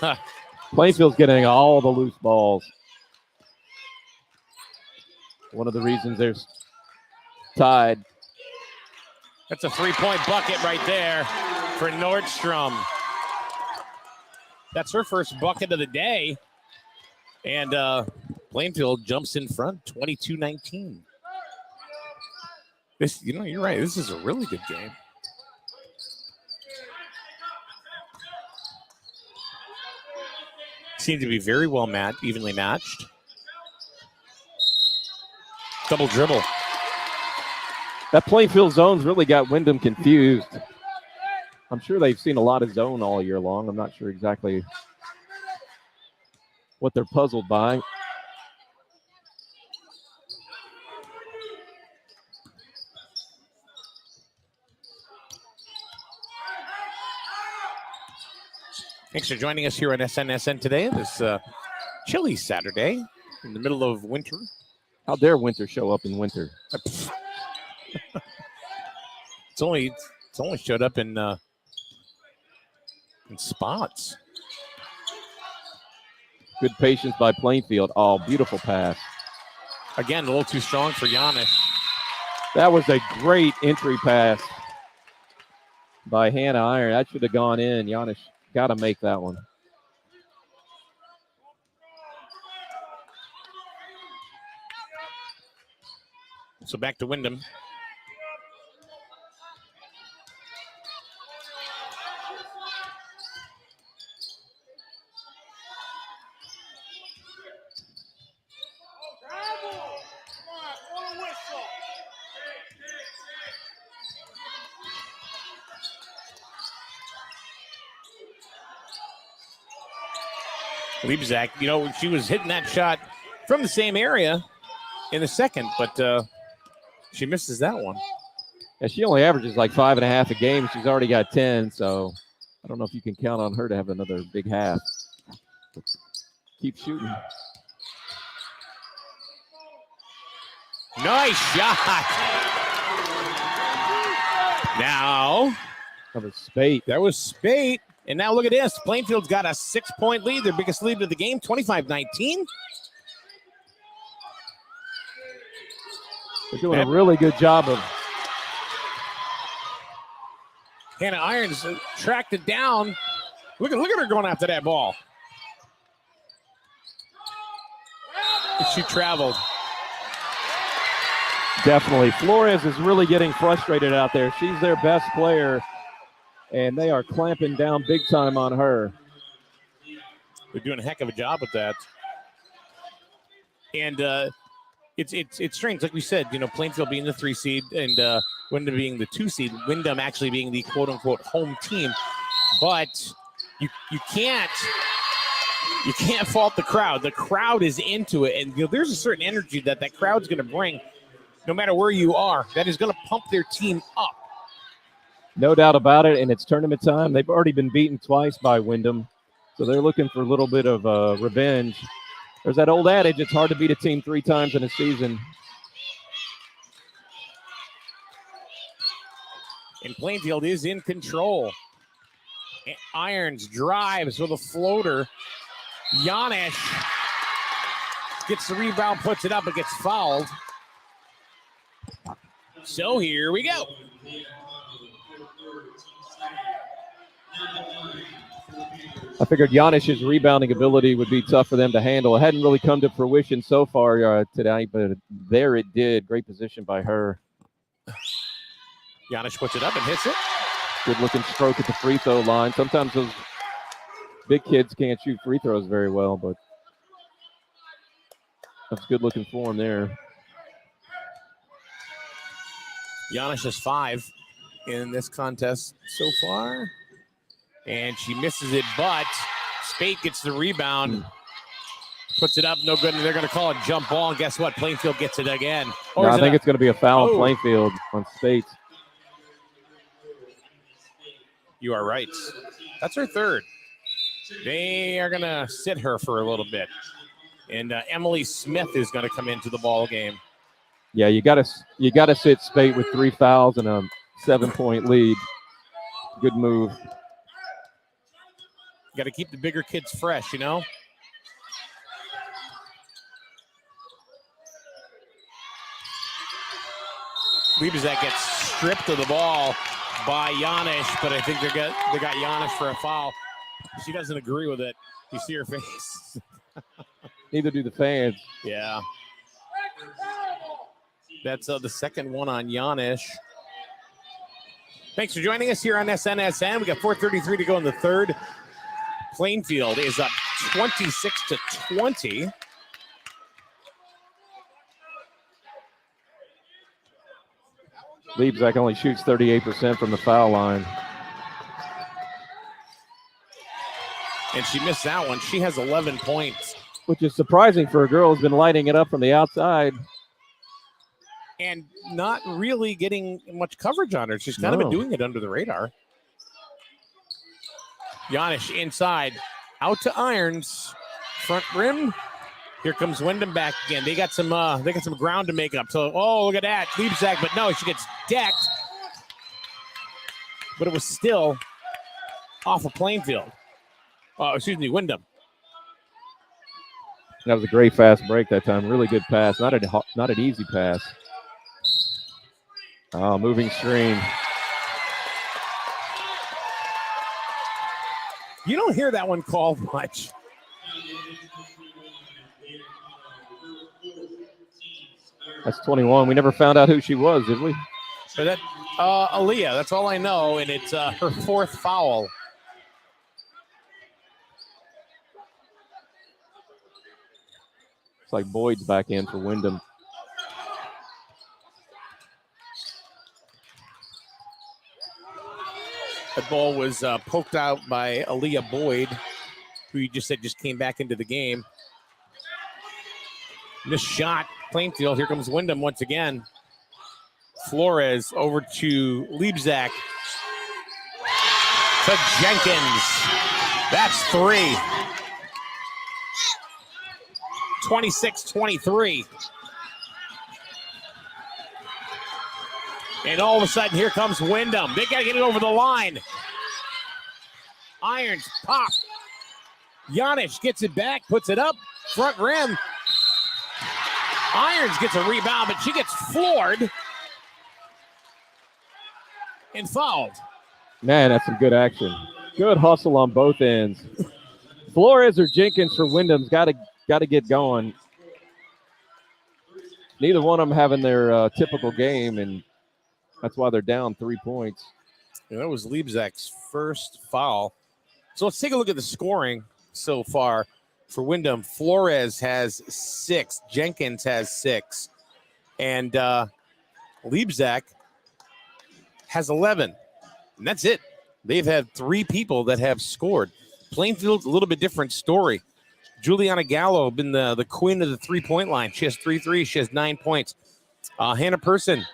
Speaker 2: Plainfield's getting all the loose balls. One of the reasons they're tied.
Speaker 1: That's a 3-point bucket right there for Nordstrom. That's her first bucket of the day. And Plainfield jumps in front, 22-19. This, you're right. This is a really good game. Seem to be very well matched, evenly matched. Double dribble.
Speaker 2: That Plainfield zone's really got Windham confused. I'm sure they've seen a lot of zone all year long. I'm not sure exactly what they're puzzled by.
Speaker 1: Thanks for joining us here on SNSN today, this chilly Saturday in the middle of winter.
Speaker 2: How dare winter show up in winter?
Speaker 1: It's only showed up in spots.
Speaker 2: Good patience by Plainfield. Oh, beautiful pass.
Speaker 1: Again, a little too strong for Janisch.
Speaker 2: That was a great entry pass by Hannah Iron. That should have gone in. Janisch got to make that one.
Speaker 1: So back to Windham. Liebezak, she was hitting that shot from the same area in the second, but she misses that one.
Speaker 2: Yeah, she only averages like 5.5 a game. She's already got 10, so I don't know if you can count on her to have another big half. Keep shooting.
Speaker 1: Nice shot. Now.
Speaker 2: That was Spate.
Speaker 1: That was Spate. And now look at this. Plainfield's got a 6-point lead, their biggest lead of the game, 25-19.
Speaker 2: They're doing a really good job of.
Speaker 1: Hannah Irons tracked it down. Look at her going after that ball. She traveled.
Speaker 2: Definitely. Flores is really getting frustrated out there. She's their best player, and they are clamping down big time on her.
Speaker 1: They're doing a heck of a job with that. And it's strange. Like we said, Plainfield being the 3 seed and Windham being the 2 seed, Windham actually being the quote-unquote home team. But you can't fault the crowd. The crowd is into it. And there's a certain energy that crowd's going to bring no matter where you are. That is going to pump their team up.
Speaker 2: No doubt about it, and it's tournament time. They've already been beaten twice by Windham, so they're looking for a little bit of revenge. There's that old adage, it's hard to beat a team 3 times in a season.
Speaker 1: And Plainfield is in control. Irons drives with a floater. Janisch gets the rebound, puts it up, and gets fouled. So here we go.
Speaker 2: I figured Janisch's rebounding ability would be tough for them to handle. It hadn't really come to fruition so far tonight, but there it did. Great position by her.
Speaker 1: Janisch puts it up and hits it.
Speaker 2: Good-looking stroke at the free throw line. Sometimes those big kids can't shoot free throws very well, but that's good-looking form there.
Speaker 1: Janisch has 5 in this contest so far. And she misses it, but Spate gets the rebound. Puts it up, no good. And they're going to call it jump ball. And guess what? Plainfield gets it again.
Speaker 2: No, I think it's going to be a foul on Plainfield on Spate.
Speaker 1: You are right. That's her third. They are going to sit her for a little bit. And Emily Smith is going to come into the ball game.
Speaker 2: Yeah, you got to sit Spate with 3 fouls and a 7-point lead. Good move.
Speaker 1: You got to keep the bigger kids fresh, you know? Liebzak gets stripped of the ball by Janish, but I think they got Janish for a foul. She doesn't agree with it. You see her face.
Speaker 2: Neither do the fans.
Speaker 1: Yeah. That's the second one on Janish. Thanks for joining us here on SNSN. We got 4:33 to go in the third. Plainfield is up 26-20.
Speaker 2: Liebzak only shoots 38% from the foul line.
Speaker 1: And she missed that one. She has 11 points.
Speaker 2: Which is surprising for a girl who's been lighting it up from the outside.
Speaker 1: And not really getting much coverage on her. She's kind of been doing it under the radar. Janish inside. Out to Irons. Front rim. Here comes Windham back again. They got some ground to make up. So, look at that. Liebzak, but no, she gets decked. But it was still off of Plainfield. Windham.
Speaker 2: That was a great fast break that time. Really good pass. Not an easy pass. Oh, moving screen.
Speaker 1: You don't hear that one called much.
Speaker 2: That's 21. We never found out who she was, did we?
Speaker 1: So that Aaliyah, that's all I know, and it's her fourth foul.
Speaker 2: It's like Boyd's back in for Windham.
Speaker 1: The ball was poked out by Aaliyah Boyd, who you just said just came back into the game. Missed shot, Plainfield. Here comes Windham once again. Flores over to Liebzak. To Jenkins. That's 3. 26-23. And all of a sudden, here comes Windham. They got to get it over the line. Irons pop. Janish gets it back, puts it up, front rim. Irons gets a rebound, but she gets floored and fouled.
Speaker 2: Man, that's some good action. Good hustle on both ends. Flores or Jenkins for Windham's got to get going. Neither one of them having their typical game, and that's why they're down 3 points.
Speaker 1: Yeah, that was Liebzak's first foul. So let's take a look at the scoring so far for Windham. Flores has 6. Jenkins has 6. And Liebzak has 11. And that's it. They've had 3 people that have scored. Plainfield's a little bit different story. Juliana Gallo been the queen of the 3-point line. She has 3 threes. She has 9 points. Hannah Person,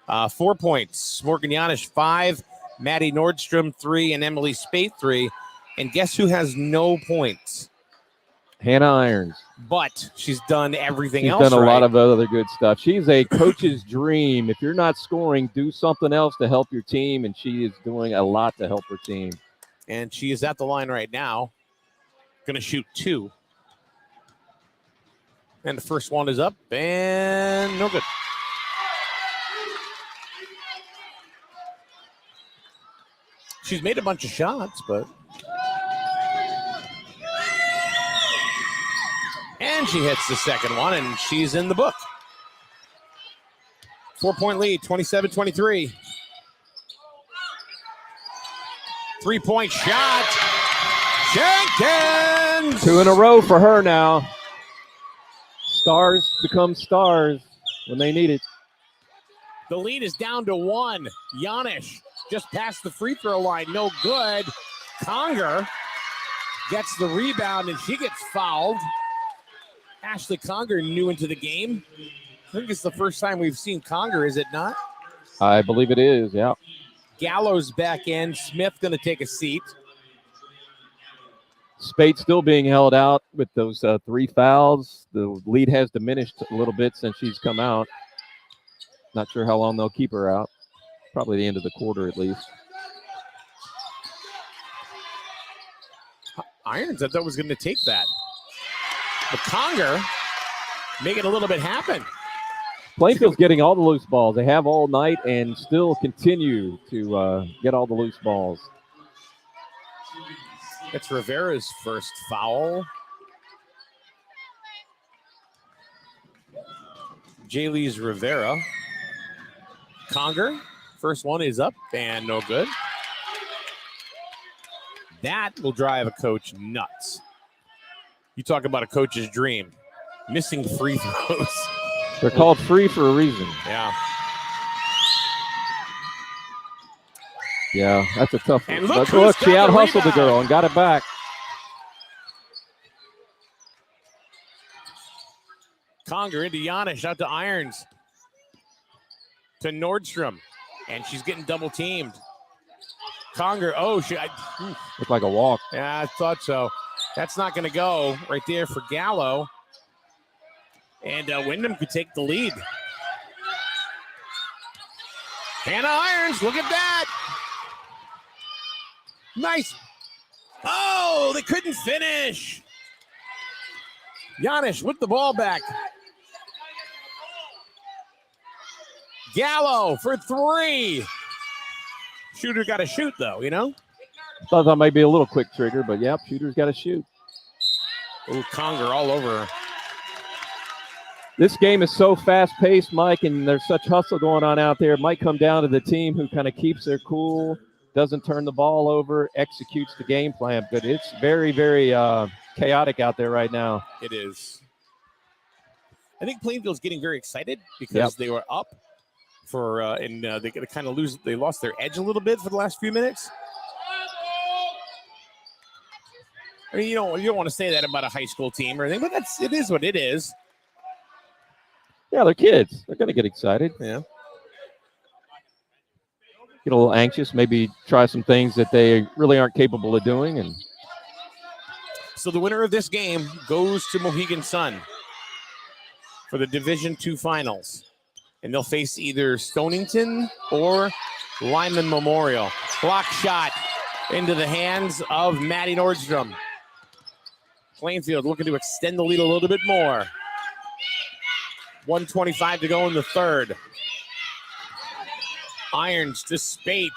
Speaker 1: 4 points. Morgan Janish, 5. Maddie Nordstrom, 3. And Emily Spate, 3. And guess who has no points?
Speaker 2: Hannah Irons.
Speaker 1: But she's done everything
Speaker 2: she's
Speaker 1: else
Speaker 2: done a
Speaker 1: right.
Speaker 2: lot of other good stuff. She's a coach's dream. If you're not scoring, do something else to help your team, and she is doing a lot to help her team.
Speaker 1: And she is at the line right now. Going to shoot 2. And the first one is up, and no good. She's made a bunch of shots, but... And she hits the second one, and she's in the book. 4-point lead, 27-23. 3-point shot. Jenkins!
Speaker 2: 2 in a row for her now. Stars become stars when they need it.
Speaker 1: The lead is down to 1. Janish just past the free throw line. No good. Conger gets the rebound, and she gets fouled. Ashley Conger new into the game. I think it's the first time we've seen Conger, is it not?
Speaker 2: I believe it is, yeah.
Speaker 1: Gallows back in. Smith going to take a seat.
Speaker 2: Spate still being held out with those 3 fouls. The lead has diminished a little bit since she's come out. Not sure how long they'll keep her out. Probably the end of the quarter at least.
Speaker 1: Irons, I thought was going to take that. But Conger making a little bit happen.
Speaker 2: Plainfield's getting all the loose balls. They have all night and still continue to get all the loose balls.
Speaker 1: It's Rivera's first foul. Jaylee's Rivera. Conger, first one is up and no good. That will drive a coach nuts. You talk about a coach's dream. Missing free throws.
Speaker 2: They're called free for a reason.
Speaker 1: Yeah.
Speaker 2: Yeah, that's a tough one.
Speaker 1: And
Speaker 2: But
Speaker 1: look,
Speaker 2: look, she
Speaker 1: got the
Speaker 2: out-hustled the
Speaker 1: rebound.
Speaker 2: girl and got it back.
Speaker 1: Conger into Giannis, out to Irons. To Nordstrom. And she's getting double teamed. Conger,
Speaker 2: Looked like a walk.
Speaker 1: yeah, I thought so. That's not going to go right there for Gallo. And Windham could take the lead. Hannah Irons, look at that. Nice. Oh, they couldn't finish. Giannis with the ball back. Gallo for 3. Shooter got to shoot, though, you know?
Speaker 2: Thought that might be a little quick trigger, but yep, shooter's got to shoot.
Speaker 1: Oh, Conger all over her.
Speaker 2: This game is so fast-paced, Mike, and there's such hustle going on out there. It might come down to the team who kind of keeps their cool, doesn't turn the ball over, executes the game plan. But it's very, very chaotic out there right now.
Speaker 1: It is. I think Plainfield's getting very excited because they were up for, and they kind of lose. They lost their edge a little bit for the last few minutes. I mean, you don't want to say that about a high school team or anything, but it is what it is.
Speaker 2: Yeah, they're kids. They're going to get excited.
Speaker 1: Yeah.
Speaker 2: Get a little anxious, maybe try some things that they really aren't capable of doing. And
Speaker 1: So the winner of this game goes to Mohegan Sun for the Division II finals. And they'll face either Stonington or Lyman Memorial. Block shot into the hands of Maddie Nordstrom. Plainfield looking to extend the lead a little bit more. 1:25 to go in the third. Irons to Spate.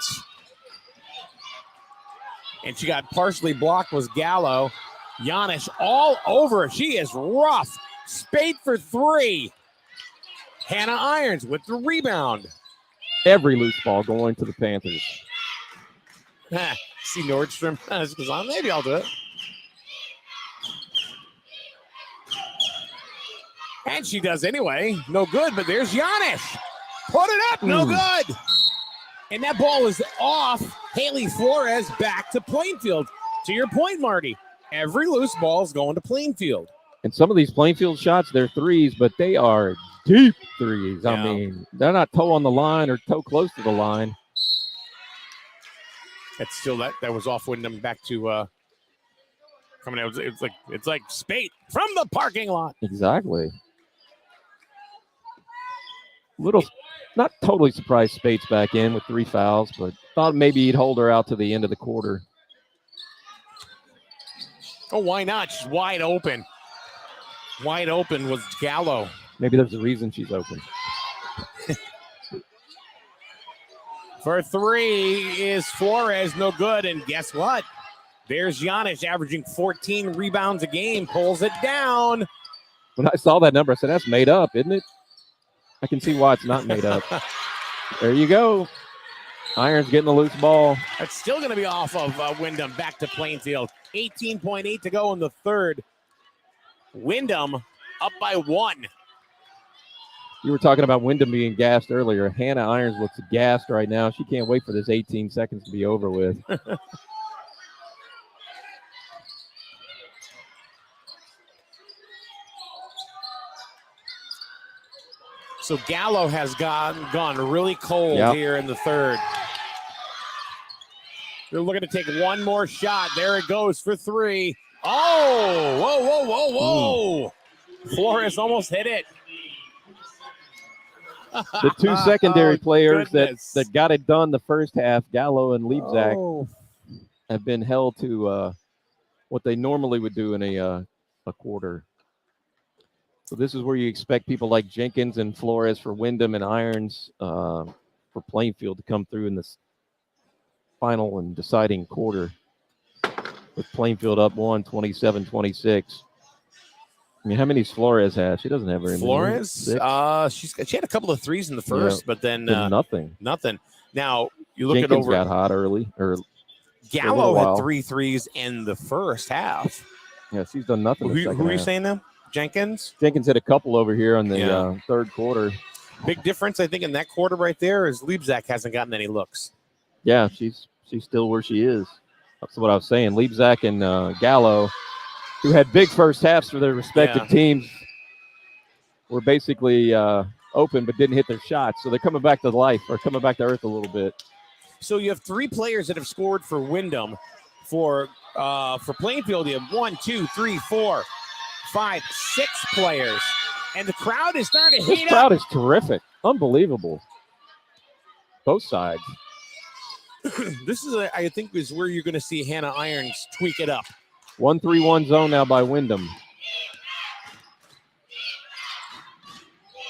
Speaker 1: And she got partially blocked was Gallo. Giannis all over. She is rough. Spate for 3. Hannah Irons with the rebound.
Speaker 2: every loose ball going to the Panthers.
Speaker 1: See Nordstrom. Maybe I'll do it. And she does anyway. No good, but there's Giannis. Put it up. No good. And that ball is off. Haley Flores back to Plainfield. To your point, Marty, every loose ball is going to Plainfield.
Speaker 2: And some of these Plainfield shots, they're threes, but they are deep threes.
Speaker 1: Yeah.
Speaker 2: I mean, they're not toe on the line or toe close to the line.
Speaker 1: That's still that was off Windham back to coming out. It's like Spate from the parking lot.
Speaker 2: Exactly. Little, not totally surprised Spate's back in with 3 fouls, but thought maybe he'd hold her out to the end of the quarter.
Speaker 1: Oh, why not? She's wide open. Wide open was Gallo.
Speaker 2: Maybe there's a reason she's open.
Speaker 1: For 3 is Flores, no good. And guess what? There's Giannis averaging 14 rebounds a game, pulls it down.
Speaker 2: When I saw that number, I said, that's made up, isn't it? I can see why it's not made up. There you go. Irons getting the loose ball.
Speaker 1: That's still going to be off of Windham, back to Plainfield. 18.8 to go in the third. Windham up by 1.
Speaker 2: You were talking about Windham being gassed earlier. Hannah Irons looks gassed right now. She can't wait for this 18 seconds to be over with.
Speaker 1: So Gallo has gone really cold here in the third. They're looking to take one more shot. There it goes for three. Oh, whoa, whoa, whoa, whoa. Flores almost hit it.
Speaker 2: The two secondary players that got it done the first half, Gallo and Liebzak, have been held to what they normally would do in a quarter. So this is where you expect people like Jenkins and Flores for Windham and Irons for Plainfield to come through in this final and deciding quarter, with Plainfield up 27-26. I mean, how many does Flores have? She doesn't have very many.
Speaker 1: Flores? She had a couple of threes in the first, but then
Speaker 2: nothing.
Speaker 1: Now, you look
Speaker 2: Jenkins
Speaker 1: at
Speaker 2: got hot early.
Speaker 1: Gallo had 3 threes in the first half.
Speaker 2: Yeah, she's done nothing.
Speaker 1: Who are you saying now? Jenkins?
Speaker 2: Jenkins had a couple over here on the third quarter.
Speaker 1: Big difference, I think, in that quarter right there is Liebzak hasn't gotten any looks.
Speaker 2: Yeah, she's still where she is. That's what I was saying. Liebzak and Gallo, who had big first halves for their respective teams, were basically open but didn't hit their shots. So they're coming back to life, or coming back to earth a little bit.
Speaker 1: So you have 3 players that have scored for Windham. For Plainfield, you have 1, 2, 3, 4, 5, 6 players. And the crowd is starting to heat up.
Speaker 2: This crowd is terrific. Unbelievable. Both sides.
Speaker 1: This is, I think, is where you're going to see Hannah Irons tweak it up.
Speaker 2: 1-3-1 zone now by Windham.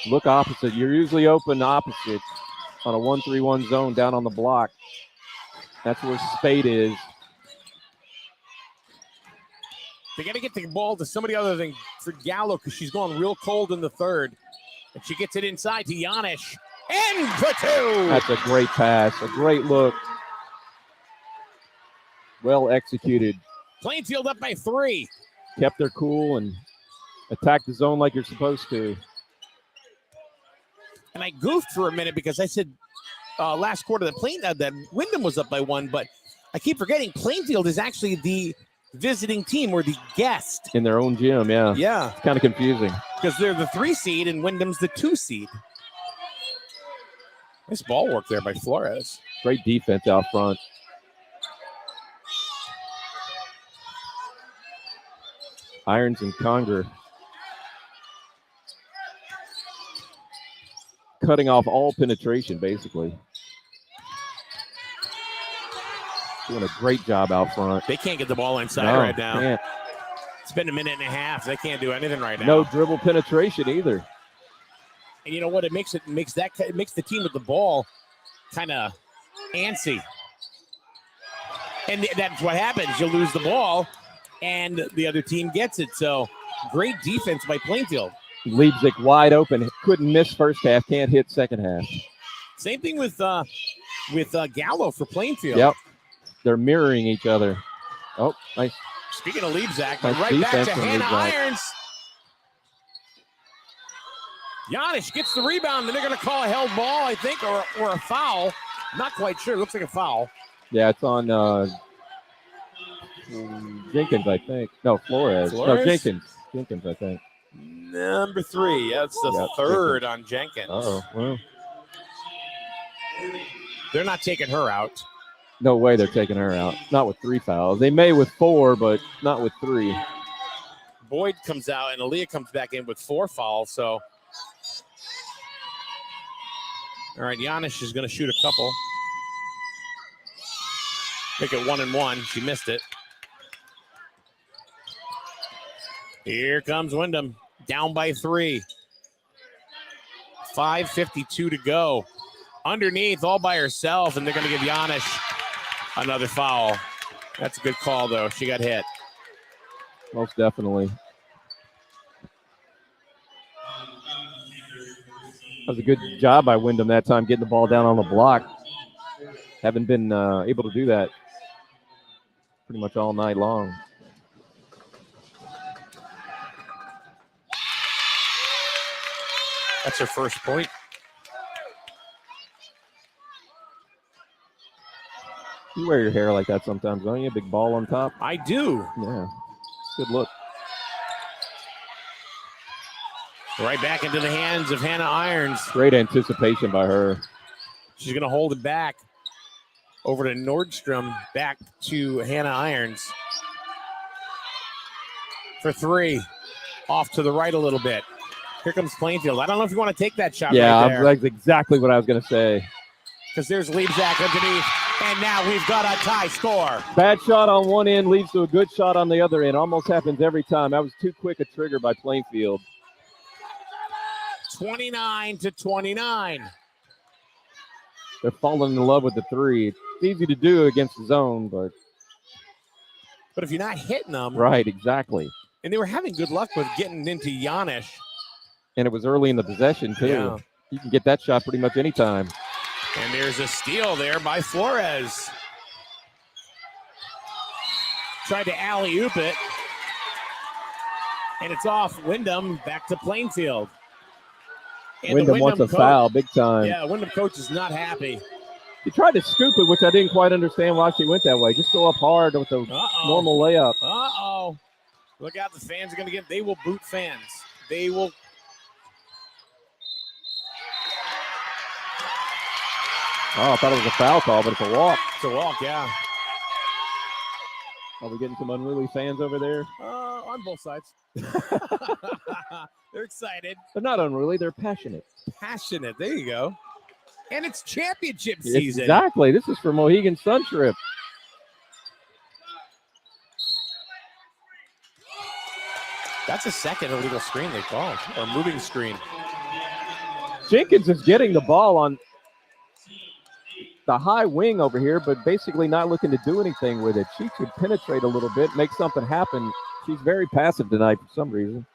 Speaker 2: Look opposite. You're usually open opposite on a 1-3-1 zone down on the block. That's where Spade is.
Speaker 1: They got to get the ball to somebody other than for Gallo because she's going real cold in the third. And she gets it inside to Yanish. And for 2.
Speaker 2: That's a great pass. A great look. Well executed.
Speaker 1: Plainfield up by 3.
Speaker 2: Kept their cool and attacked the zone like you're supposed to.
Speaker 1: And I goofed for a minute because I said last quarter that Windham was up by 1, but I keep forgetting Plainfield is actually the visiting team or the guest.
Speaker 2: In their own gym, yeah.
Speaker 1: Yeah.
Speaker 2: It's kind of confusing.
Speaker 1: Because they're the 3 seed and Windham's the 2 seed. Nice ball work there by Flores.
Speaker 2: Great defense out front. Irons and Conger cutting off all penetration, basically. Doing a great job out front.
Speaker 1: They can't get the ball inside right now.
Speaker 2: Can't.
Speaker 1: It's been a minute and a half. They can't do anything right now.
Speaker 2: No dribble penetration either.
Speaker 1: And you know what? It makes the team with the ball kind of antsy. And that's what happens. You lose the ball, and the other team gets it. So great defense by Plainfield.
Speaker 2: Liebzak wide open. Couldn't miss first half. Can't hit second half.
Speaker 1: Same thing with Gallo for Plainfield.
Speaker 2: Yep. They're mirroring each other. Oh, nice.
Speaker 1: Speaking of Liebzak,
Speaker 2: nice
Speaker 1: right back to
Speaker 2: from
Speaker 1: Hannah
Speaker 2: Liebzak.
Speaker 1: Irons. Yanish gets the rebound, and they're going to call a held ball, I think, or a foul. Not quite sure. It looks like a foul.
Speaker 2: Yeah, it's on Jenkins, I think. No, Flores. No, Jenkins. Jenkins, I think.
Speaker 1: Number 3. That's the third on Jenkins.
Speaker 2: Oh, well.
Speaker 1: They're not taking her out.
Speaker 2: No way they're taking her out. Not with 3 fouls. They may with 4, but not with 3.
Speaker 1: Boyd comes out, and Aaliyah comes back in with 4 fouls. So, all right, Yanish is going to shoot a couple. Make it 1-1. She missed it. Here comes Windham, down by 3. 5:52 to go. Underneath, all by herself, and they're going to give Yanish another foul. That's a good call, though. She got hit.
Speaker 2: Most definitely. That was a good job by Windham that time, getting the ball down on the block. Haven't been able to do that pretty much all night long.
Speaker 1: That's her first point.
Speaker 2: You wear your hair like that sometimes, don't you? A big ball on top.
Speaker 1: I do.
Speaker 2: Yeah. Good look.
Speaker 1: Right back into the hands of Hannah Irons.
Speaker 2: Great anticipation by her.
Speaker 1: She's going to hold it back over to Nordstrom, back to Hannah Irons for three. Off to the right a little bit. Here comes Plainfield. I don't know if you want to take that shot right there.
Speaker 2: That's exactly what I was going to say.
Speaker 1: Because there's Liebzak underneath, and now we've got a tie score.
Speaker 2: Bad shot on one end leads to a good shot on the other end. Almost happens every time. That was too quick a trigger by Plainfield.
Speaker 1: 29-29.
Speaker 2: They're falling in love with the three. It's easy to do against the zone, but
Speaker 1: if you're not hitting them.
Speaker 2: Right, exactly.
Speaker 1: And they were having good luck with getting into Janisch.
Speaker 2: And it was early in the possession, too.
Speaker 1: Yeah.
Speaker 2: You can get that shot pretty much anytime.
Speaker 1: And there's a steal there by Flores. Tried to alley-oop it. And it's off Windham, back to Plainfield. And
Speaker 2: Windham wants a foul big time.
Speaker 1: Yeah, Windham coach is not happy.
Speaker 2: He tried to scoop it, which I didn't quite understand why she went that way. Just go up hard with the normal layup.
Speaker 1: Uh-oh. Look out, the fans are going to get, they will boot fans. They will.
Speaker 2: Oh, I thought it was a foul call, but it's a walk.
Speaker 1: It's a walk, yeah.
Speaker 2: Are we getting some unruly fans over there?
Speaker 1: On both sides. They're excited.
Speaker 2: They're not unruly, they're passionate.
Speaker 1: Passionate, there you go. And it's championship season.
Speaker 2: Exactly. This is for Mohegan Sun trip.
Speaker 1: That's a second illegal screen they called, or moving screen.
Speaker 2: Jenkins is getting the ball on the high wing over here, but basically not looking to do anything with it. She could penetrate a little bit, make something happen. She's very passive tonight for some reason.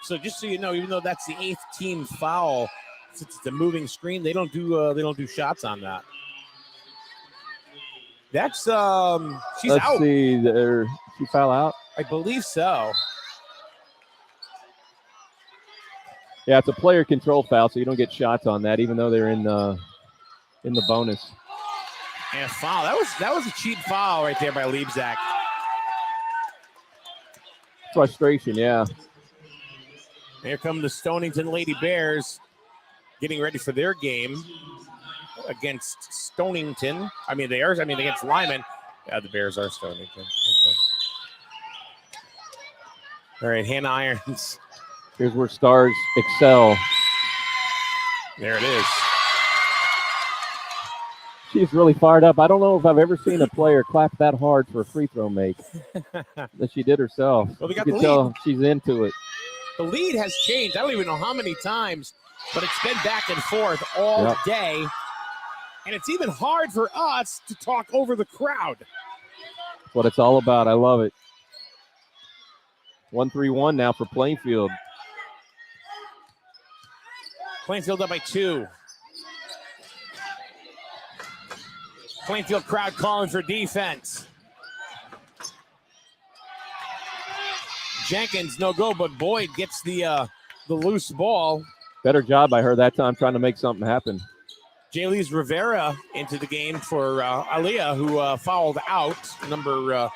Speaker 1: So just so you know, even though that's the 8th team foul, since it's a moving screen, they don't do shots on that. That's she's out.
Speaker 2: Let's see, she foul out?
Speaker 1: I believe so.
Speaker 2: Yeah, it's a player control foul, so you don't get shots on that, even though they're in the bonus.
Speaker 1: And a foul. That was a cheap foul right there by Liebzak.
Speaker 2: Frustration, yeah.
Speaker 1: Here come the Stonington Lady Bears getting ready for their game against Stonington. Against Lyman. Yeah, the Bears are Stonington. Okay. All right, Hannah Irons.
Speaker 2: Here's where stars excel.
Speaker 1: There it is.
Speaker 2: She's really fired up. I don't know if I've ever seen a player clap that hard for a free throw make that she did herself.
Speaker 1: Well,
Speaker 2: you can tell she's into it.
Speaker 1: The lead has changed. I don't even know how many times, but it's been back and forth all day. And it's even hard for us to talk over the crowd.
Speaker 2: That's what it's all about. I love it. 1-3-1 now for Plainfield.
Speaker 1: Plainfield up by 2. Plainfield crowd calling for defense. Jenkins, no go, but Boyd gets the loose ball.
Speaker 2: Better job by her that time trying to make something happen.
Speaker 1: Jaylise Rivera into the game for Aliyah, who fouled out, number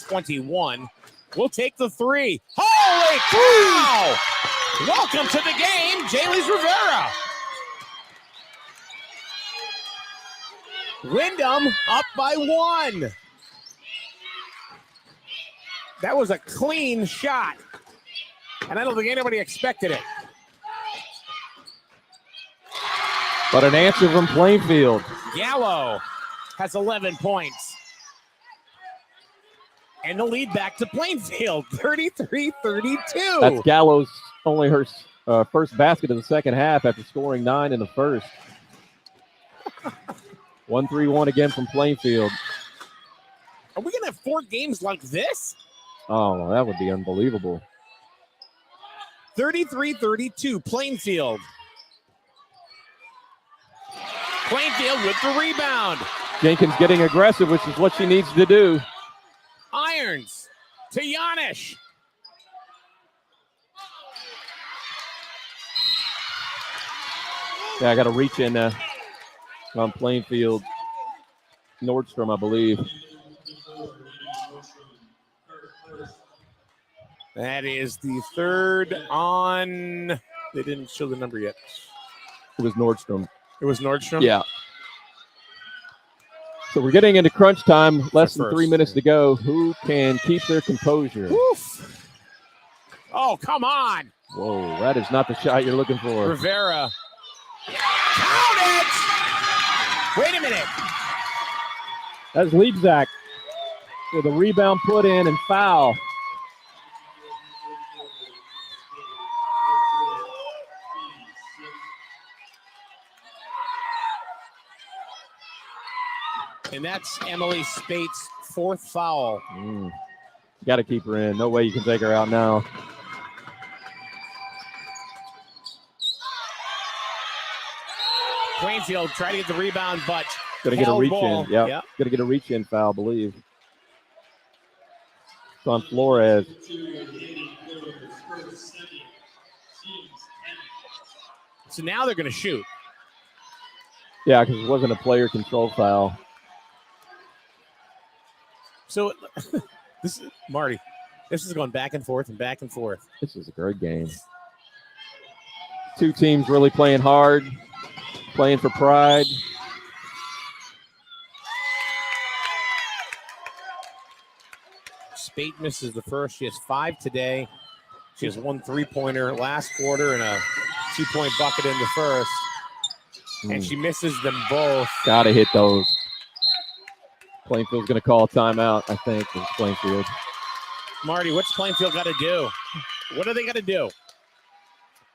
Speaker 1: 21. We'll take the 3. Holy cow! Welcome to the game, Jaylise Rivera. Windham up by 1. That was a clean shot. And I don't think anybody expected it.
Speaker 2: But an answer from Plainfield.
Speaker 1: Gallo has 11 points. And the lead back to Plainfield, 33-32.
Speaker 2: That's Gallo's only her first basket of the second half after scoring 9 in the first. 1-3-1 again from Plainfield.
Speaker 1: Are we going to have 4 games like this?
Speaker 2: Oh, that would be unbelievable.
Speaker 1: 33-32, Plainfield. Plainfield with the rebound.
Speaker 2: Jenkins getting aggressive, which is what she needs to do.
Speaker 1: Irons to Janisch.
Speaker 2: Yeah, I got to reach in on Plainfield. Nordstrom, I believe.
Speaker 1: That is the third on They didn't show the number yet.
Speaker 2: It was Nordstrom.
Speaker 1: It was Nordstrom?
Speaker 2: Yeah. So we're getting into crunch time. Less than 3 minutes to go. Who can keep their composure?
Speaker 1: Woof. Oh, come on.
Speaker 2: Whoa, that is not the shot you're looking for.
Speaker 1: Rivera. Count it! Wait a minute.
Speaker 2: That's Liebzak with a rebound put in and foul.
Speaker 1: And that's Emily Spate's 4th foul.
Speaker 2: Got to keep her in. No way you can take her out now.
Speaker 1: Plainfield try to get the rebound, but
Speaker 2: gonna get a reach
Speaker 1: ball.
Speaker 2: in. Yeah, gonna get a reach in foul, I believe. It's on Flores.
Speaker 1: So now they're gonna shoot.
Speaker 2: Yeah, because it wasn't a player control foul.
Speaker 1: So this is Marty. This is going back and forth and back and forth.
Speaker 2: This is a great game. Two teams really playing hard, playing for pride.
Speaker 1: Spate misses the first. She has 5 today. She has 1 3-pointer last quarter and a 2-point bucket in the first. And she misses them both.
Speaker 2: Got to hit those. Plainfield's going to call a timeout, I think, it's Plainfield.
Speaker 1: Marty, what's Plainfield got to do? What do they got to do?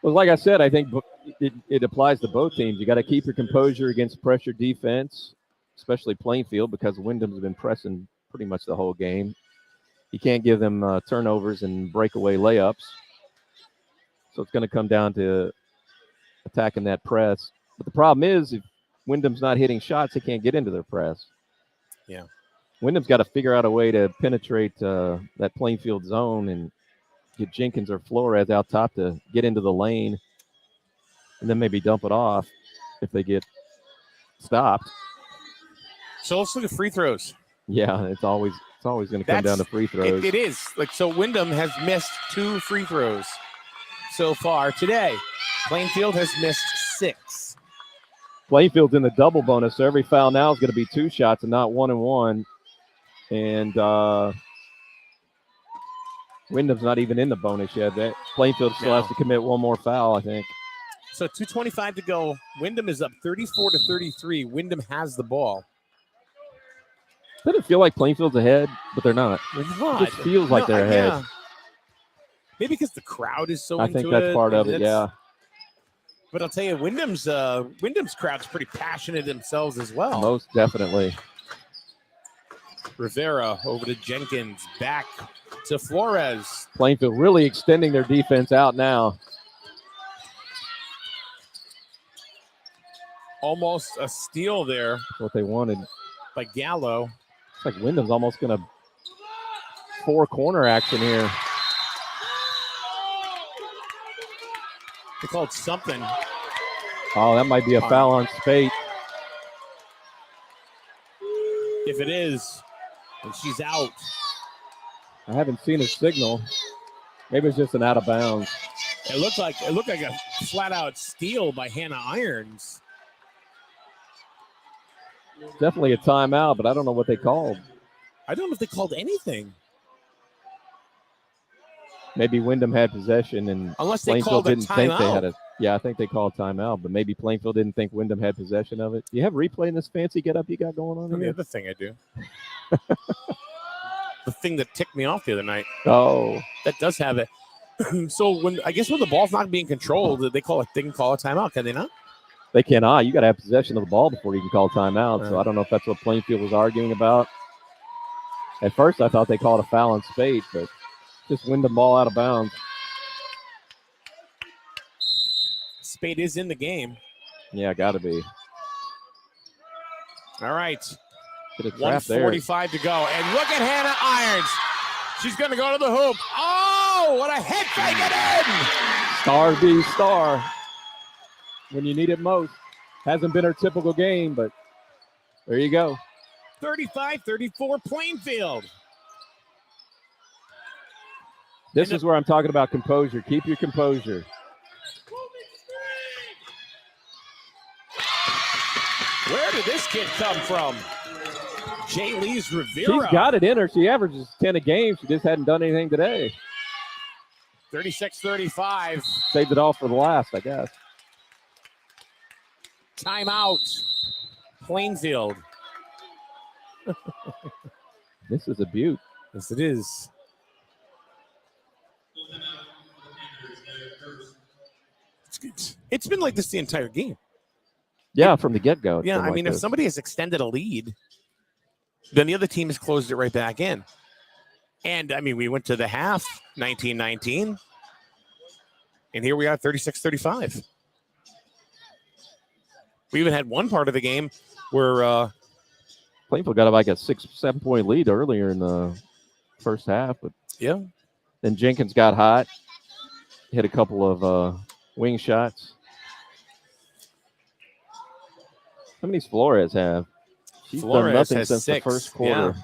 Speaker 2: Well, like I said, I think it applies to both teams. You got to keep your composure against pressure defense, especially Plainfield, because Windham's been pressing pretty much the whole game. You can't give them turnovers and breakaway layups. So it's going to come down to attacking that press. But the problem is, if Windham's not hitting shots, they can't get into their press.
Speaker 1: Yeah.
Speaker 2: Windham's got to figure out a way to penetrate that Plainfield zone and get Jenkins or Flores out top to get into the lane and then maybe dump it off if they get stopped.
Speaker 1: So let's look at free throws.
Speaker 2: Yeah, it's always going to come down to free throws.
Speaker 1: It is. So Windham has missed 2 free throws so far today. Plainfield has missed 6.
Speaker 2: Plainfield's in the double bonus, so every foul now is going to be 2 shots and not 1 and 1. And Windham's not even in the bonus yet. Plainfield still has to commit 1 more foul, I think.
Speaker 1: So 2:25 to go. Windham is up 34-33. Windham has the ball.
Speaker 2: Doesn't it feel like Plainfield's ahead, but they're not.
Speaker 1: They're not.
Speaker 2: It just feels like they're ahead.
Speaker 1: Yeah. Maybe because the crowd is so into it.
Speaker 2: I think that's part of it, yeah.
Speaker 1: But I'll tell you, Windham's crowd's pretty passionate themselves as well.
Speaker 2: Most definitely.
Speaker 1: Rivera over to Jenkins, back to Flores.
Speaker 2: Plainfield really extending their defense out now.
Speaker 1: Almost a steal there.
Speaker 2: That's what they wanted.
Speaker 1: By Gallo.
Speaker 2: It's like Windham's almost going to 4-corner action here.
Speaker 1: They called something.
Speaker 2: Oh, that might be a foul on Spate.
Speaker 1: If it is, and she's out.
Speaker 2: I haven't seen a signal. Maybe it's just an out of bounds.
Speaker 1: It looked like a flat out steal by Hannah Irons.
Speaker 2: Definitely a timeout, but I don't know what they called.
Speaker 1: I don't know if they called anything.
Speaker 2: Maybe Windham had possession and
Speaker 1: unless they
Speaker 2: Plainfield
Speaker 1: called a
Speaker 2: didn't think they had
Speaker 1: timeout.
Speaker 2: it. Yeah, I think they called timeout, but maybe Plainfield didn't think Windham had possession of it. Do you have replay in this fancy get up you got going on
Speaker 1: The
Speaker 2: here?
Speaker 1: other thing I do. The thing that ticked me off the other night.
Speaker 2: Oh.
Speaker 1: That does have it. So when the ball's not being controlled, they can call a timeout, can they not?
Speaker 2: They cannot. You got to have possession of the ball before you can call timeout. So I don't know if that's what Plainfield was arguing about. At first, I thought they called a foul on Spate, but just Windham ball out of bounds.
Speaker 1: Spate is in the game.
Speaker 2: Yeah, got to be.
Speaker 1: All right.
Speaker 2: 1:45
Speaker 1: to go. And look at Hannah Irons. She's going to go to the hoop. Oh, what a head fake it in.
Speaker 2: Star be star. When you need it most. Hasn't been her typical game, but there you go.
Speaker 1: 35-34 Plainfield.
Speaker 2: This is where I'm talking about composure. Keep your composure.
Speaker 1: Where did this kid come from? Jaylee's Rivera.
Speaker 2: She's got it in her. She averages 10 a game. She just hadn't done anything today.
Speaker 1: 36-35.
Speaker 2: Saved it all for the last, I guess.
Speaker 1: Timeout. Plainfield.
Speaker 2: This is a beaut.
Speaker 1: Yes, it is. It's been like this the entire game.
Speaker 2: Yeah, from the get-go.
Speaker 1: Yeah, I mean, if somebody has extended a lead, then the other team has closed it right back in. And, I mean, we went to the half, 19-19. And here we are, 36-35. We even had one part of the game where
Speaker 2: Plainfield got like a 6-7 point lead earlier in the first half. But
Speaker 1: yeah.
Speaker 2: Then Jenkins got hot, hit a couple of wing shots. How many does Flores have? She's done nothing since 6. The first quarter. Yeah.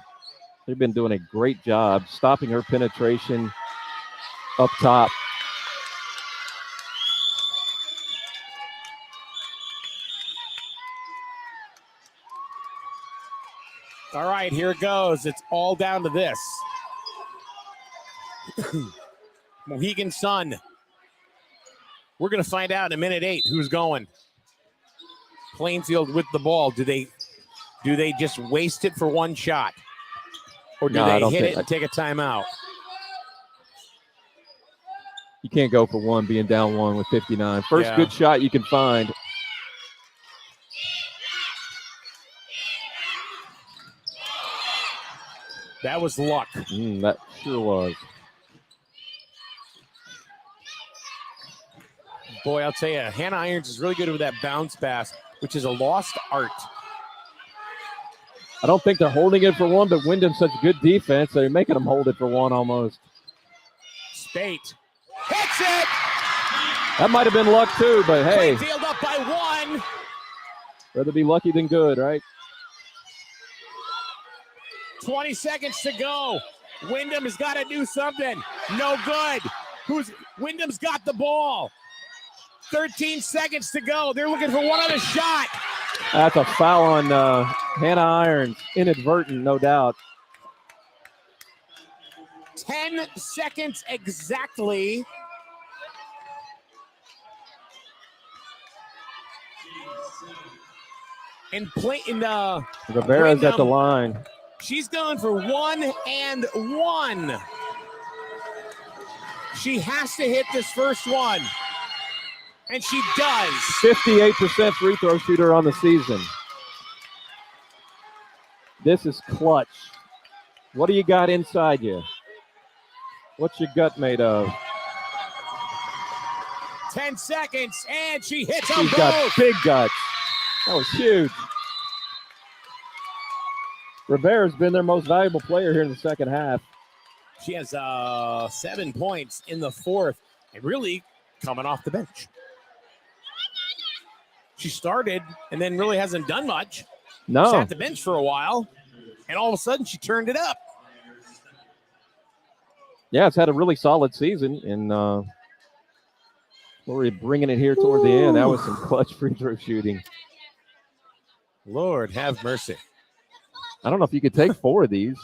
Speaker 2: They've been doing a great job stopping her penetration up top.
Speaker 1: All right, here it goes. It's all down to this. Mohegan Sun. We're going to find out in minute 8 who's going. Plainfield with the ball. Do they just waste it for one shot? Or do they hit it and take a timeout?
Speaker 2: You can't go for one being down 1 with 59. First good shot you can find.
Speaker 1: That was luck.
Speaker 2: That sure was.
Speaker 1: Boy, I'll tell you, Hannah Irons is really good with that bounce pass, which is a lost art.
Speaker 2: I don't think they're holding it for one, but Windham's such good defense, they're making them hold it for one almost.
Speaker 1: Spate hits it!
Speaker 2: That might have been luck too, but hey.
Speaker 1: Plainfield up by 1.
Speaker 2: Rather be lucky than good, right?
Speaker 1: 20 seconds to go. Windham has got to do something. No good. Windham's got the ball. 13 seconds to go. They're looking for one other shot.
Speaker 2: That's a foul on Hannah Irons. Inadvertent, no doubt.
Speaker 1: 10 seconds exactly.
Speaker 2: Rivera's at the line.
Speaker 1: She's going for 1 and 1. She has to hit this first one. And she does.
Speaker 2: 58% free throw shooter on the season. This is clutch. What do you got inside you? What's your gut made of?
Speaker 1: 10 seconds, and she hits them both.
Speaker 2: She's got big guts. That was huge. Rivera's been their most valuable player here in the second half.
Speaker 1: She has 7 points in the fourth, and really coming off the bench. She started and then really hasn't done much.
Speaker 2: No.
Speaker 1: Sat the bench for a while, and all of a sudden she turned it up.
Speaker 2: Yeah, it's had a really solid season, and we're bringing it here toward the end. That was some clutch free throw shooting.
Speaker 1: Lord have mercy.
Speaker 2: I don't know if you could take 4 of these.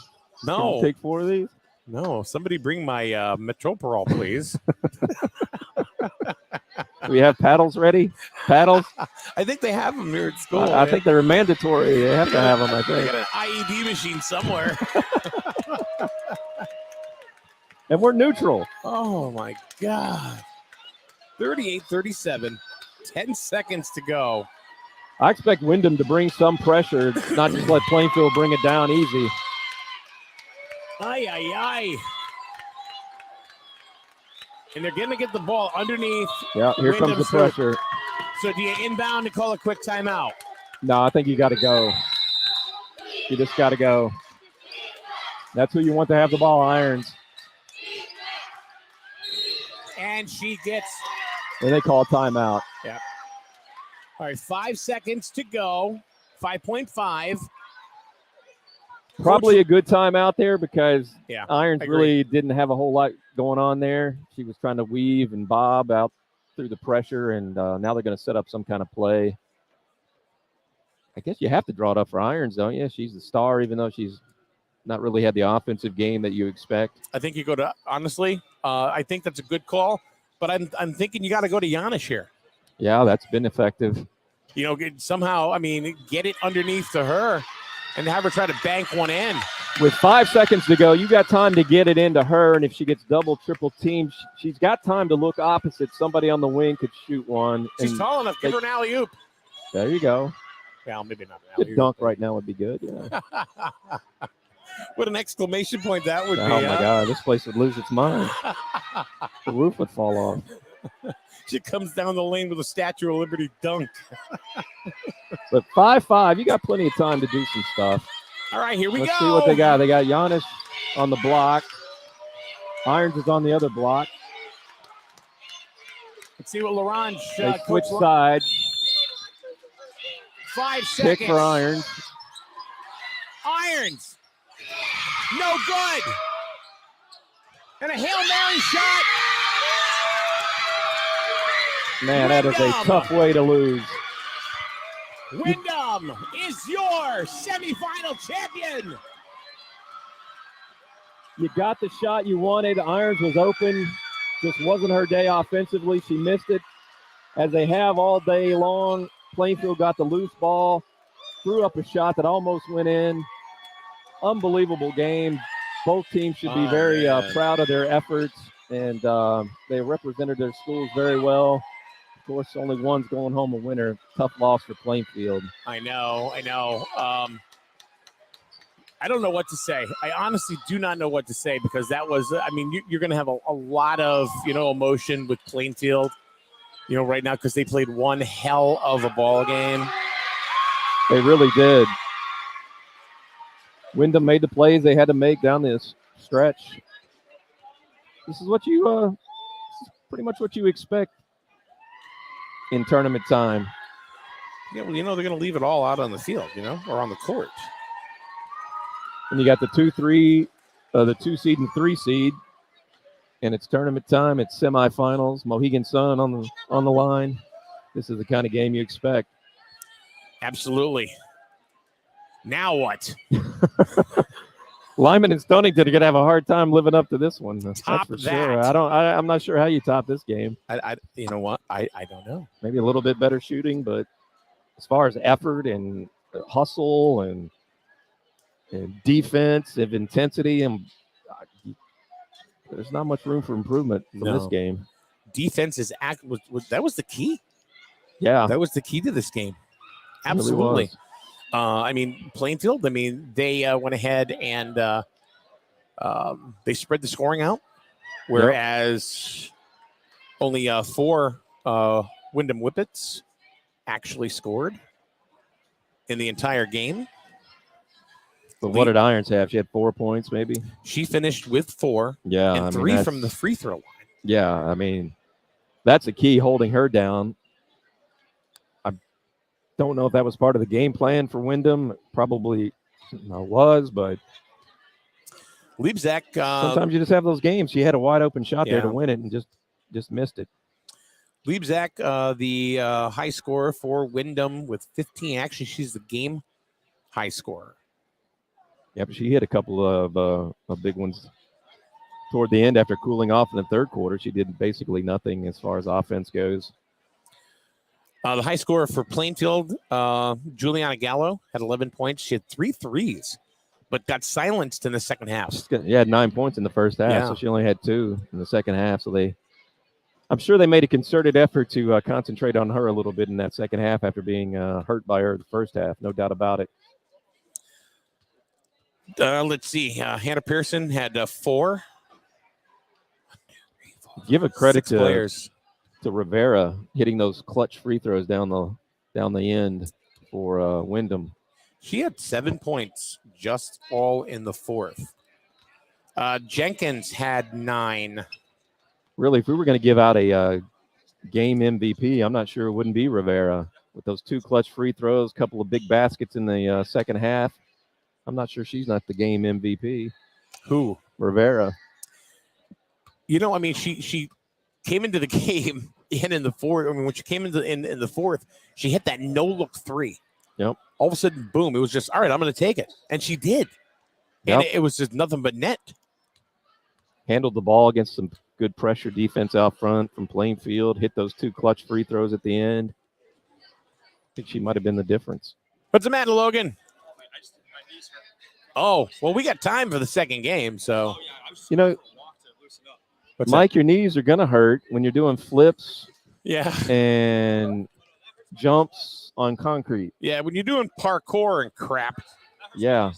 Speaker 1: No.
Speaker 2: Can you take 4 of these?
Speaker 1: No. Somebody bring my Metropurol, please.
Speaker 2: Do we have paddles ready? Paddles?
Speaker 1: I think they have them here at school.
Speaker 2: I think they're mandatory. They have to have them, I think.
Speaker 1: They got an IED machine somewhere.
Speaker 2: And we're neutral.
Speaker 1: Oh, my God. 38-37. 10 seconds to go.
Speaker 2: I expect Windham to bring some pressure, not just let Plainfield bring it down easy.
Speaker 1: Ay, ay, ay. And they're going to get the ball underneath.
Speaker 2: Yeah, here comes the pressure.
Speaker 1: So do you inbound to call a quick timeout?
Speaker 2: No, I think you got to go. You just got to go. That's who you want to have the ball, Irons.
Speaker 1: And she gets.
Speaker 2: And they call timeout.
Speaker 1: Yeah. All right, 5 seconds to go. 5.5.
Speaker 2: Probably a good time out there because
Speaker 1: yeah,
Speaker 2: Irons really didn't have a whole lot going on there. She was trying to weave and bob out through the pressure, and now they're going to set up some kind of play. I guess you have to draw it up for Irons, don't you? She's the star, even though she's not really had the offensive game that you expect.
Speaker 1: I think you go to, honestly, I think that's a good call, but I'm thinking you got to go to Giannis here.
Speaker 2: Yeah, that's been effective.
Speaker 1: You know, somehow, I mean, get it underneath to her and have her try to bank one in.
Speaker 2: With 5 seconds to go, you got time to get it into her, and if she gets double, triple teamed, she's got time to look opposite. Somebody on the wing could shoot one.
Speaker 1: She's tall enough. Give her an alley-oop.
Speaker 2: There you go.
Speaker 1: Well, maybe not an
Speaker 2: Good
Speaker 1: alley-oop.
Speaker 2: dunk right now would be good. Yeah.
Speaker 1: What an exclamation point that would be.
Speaker 2: Oh, my God. This place would lose its mind. The roof would fall off.
Speaker 1: She comes down the lane with a Statue of Liberty dunk.
Speaker 2: But 5-5, you got plenty of time to do some stuff.
Speaker 1: All right, here we go.
Speaker 2: Let's see what they got. They got Giannis on the block. Irons is on the other block.
Speaker 1: Let's see what Laurent
Speaker 2: They switch sides.
Speaker 1: 5 seconds.
Speaker 2: Pick for Irons.
Speaker 1: Irons. No good. And a Hail Mary shot.
Speaker 2: Man, that is a tough way to lose.
Speaker 1: Windham is your semifinal champion.
Speaker 2: You got the shot you wanted. Irons was open. Just wasn't her day offensively. She missed it. As they have all day long, Plainfield got the loose ball, threw up a shot that almost went in. Unbelievable game. Both teams should be very proud of their efforts, and they represented their schools very well. Of course, only one's going home a winner. Tough loss for Plainfield.
Speaker 1: I know. I don't know what to say. I honestly do not know what to say because that was, I mean, you're going to have a lot of, emotion with Plainfield, right now because they played one hell of a ball game.
Speaker 2: They really did. Windham made the plays they had to make down this stretch. This is what you, this is pretty much what you expect in tournament time.
Speaker 1: Yeah, well, they're going to leave it all out on the field, or on the court.
Speaker 2: And you got the 2-3, the 2 seed and 3 seed, and it's tournament time. It's semifinals. Mohegan Sun on the line. This is the kind of game you expect.
Speaker 1: Absolutely. Now what?
Speaker 2: Lyman and Stonington are going to have a hard time living up to this one.
Speaker 1: Top
Speaker 2: That's for
Speaker 1: that.
Speaker 2: sure. I'm not sure how you top this game.
Speaker 1: You know what? I don't know.
Speaker 2: Maybe a little bit better shooting, but as far as effort and hustle and defensive intensity, and there's not much room for improvement from this game.
Speaker 1: Defense is that was the key.
Speaker 2: Yeah,
Speaker 1: that was the key to this game. Absolutely. Really Plainfield. They went ahead and they spread the scoring out, whereas only 4 Windham Whippets actually scored in the entire game.
Speaker 2: But what did Irons have? She had 4 points, maybe.
Speaker 1: She finished with 4.
Speaker 2: Yeah,
Speaker 1: and 3 from the free throw line.
Speaker 2: Yeah, that's a key, holding her down. I don't know if that was part of the game plan for Windham. Probably was, but
Speaker 1: Liebzak.
Speaker 2: Sometimes you just have those games. She had a wide open shot there to win it and just missed it.
Speaker 1: Liebzak, the high scorer for Windham with 15. Actually, she's the game high scorer.
Speaker 2: Yeah, but she hit a couple of big ones toward the end after cooling off in the third quarter. She did basically nothing as far as offense goes.
Speaker 1: The high scorer for Plainfield, Juliana Gallo, had 11 points. She had 3 threes, but got silenced in the second half.
Speaker 2: She had 9 points in the first half, so she only had 2 in the second half. So I'm sure they made a concerted effort to concentrate on her a little bit in that second half after being hurt by her the first half. No doubt about it.
Speaker 1: Let's see. Hannah Pearson had 4.
Speaker 2: Give a credit
Speaker 1: 6 players
Speaker 2: to Rivera hitting those clutch free throws down the end for Windham.
Speaker 1: She had 7 points, just all in the fourth. Jenkins had 9.
Speaker 2: Really, if we were going to give out a game MVP, I'm not sure it wouldn't be Rivera with those 2 clutch free throws, a couple of big baskets in the second half. I'm not sure she's not the game MVP.
Speaker 1: Who?
Speaker 2: Rivera.
Speaker 1: She came into the game and in the fourth. When she came into in the fourth, she hit that no-look 3.
Speaker 2: Yep.
Speaker 1: All of a sudden, boom, it was just, all right, I'm going to take it. And she did.
Speaker 2: Yep.
Speaker 1: And it was just nothing but net.
Speaker 2: Handled the ball against some good pressure defense out front from Plainfield. Hit those 2 clutch free throws at the end. I think she might have been the difference.
Speaker 1: What's the matter, Logan? Oh, well, we got time for the second game, so.
Speaker 2: You know,
Speaker 1: What's
Speaker 2: Mike,
Speaker 1: that?
Speaker 2: your knees are going to hurt when you're doing flips
Speaker 1: Yeah.
Speaker 2: and jumps on concrete.
Speaker 1: Yeah, when you're doing parkour and crap.
Speaker 2: Yeah.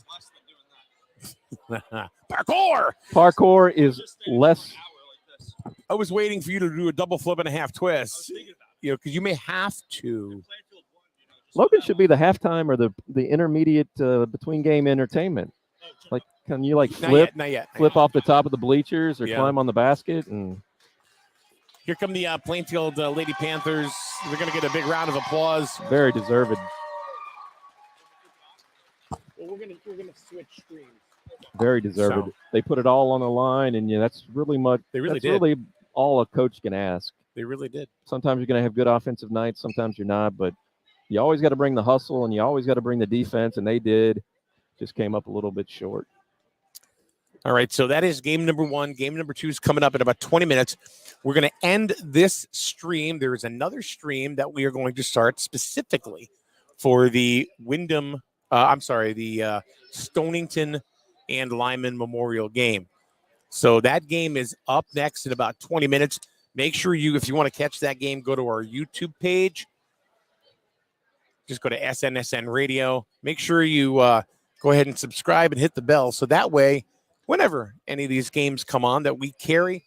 Speaker 1: Parkour!
Speaker 2: Parkour is less.
Speaker 1: I was waiting for you to do a double flip and a half twist, you know, because you may have to.
Speaker 2: Logan should be the halftime or the intermediate between game entertainment. Like, can you like flip
Speaker 1: Not yet.
Speaker 2: flip off the top of the bleachers or
Speaker 1: Yeah.
Speaker 2: climb on the basket? And
Speaker 1: Here come the Plainfield Lady Panthers. They're going to get a big round of applause.
Speaker 2: very deserved.
Speaker 1: Well, we're gonna switch screens.
Speaker 2: Very deserved.
Speaker 1: So-
Speaker 2: They put it all on the line, and that's really much.
Speaker 1: They really
Speaker 2: that's
Speaker 1: did.
Speaker 2: really all a coach can ask.
Speaker 1: They really did.
Speaker 2: Sometimes you're going to have good offensive nights, sometimes you're not, but you always got to bring the hustle and you always got to bring the defense, and they did. Just came up a little bit short.
Speaker 1: All right, so that is game number 1. Game number 2 is coming up in about 20 minutes. We're going to end this stream. There is another stream that we are going to start specifically for the Windham, the Stonington and Lyman Memorial game. So that game is up next in about 20 minutes. Make sure if you want to catch that game, go to our YouTube page. Just go to SNSN Radio. Make sure you go ahead and subscribe and hit the bell. So that way, whenever any of these games come on that we carry,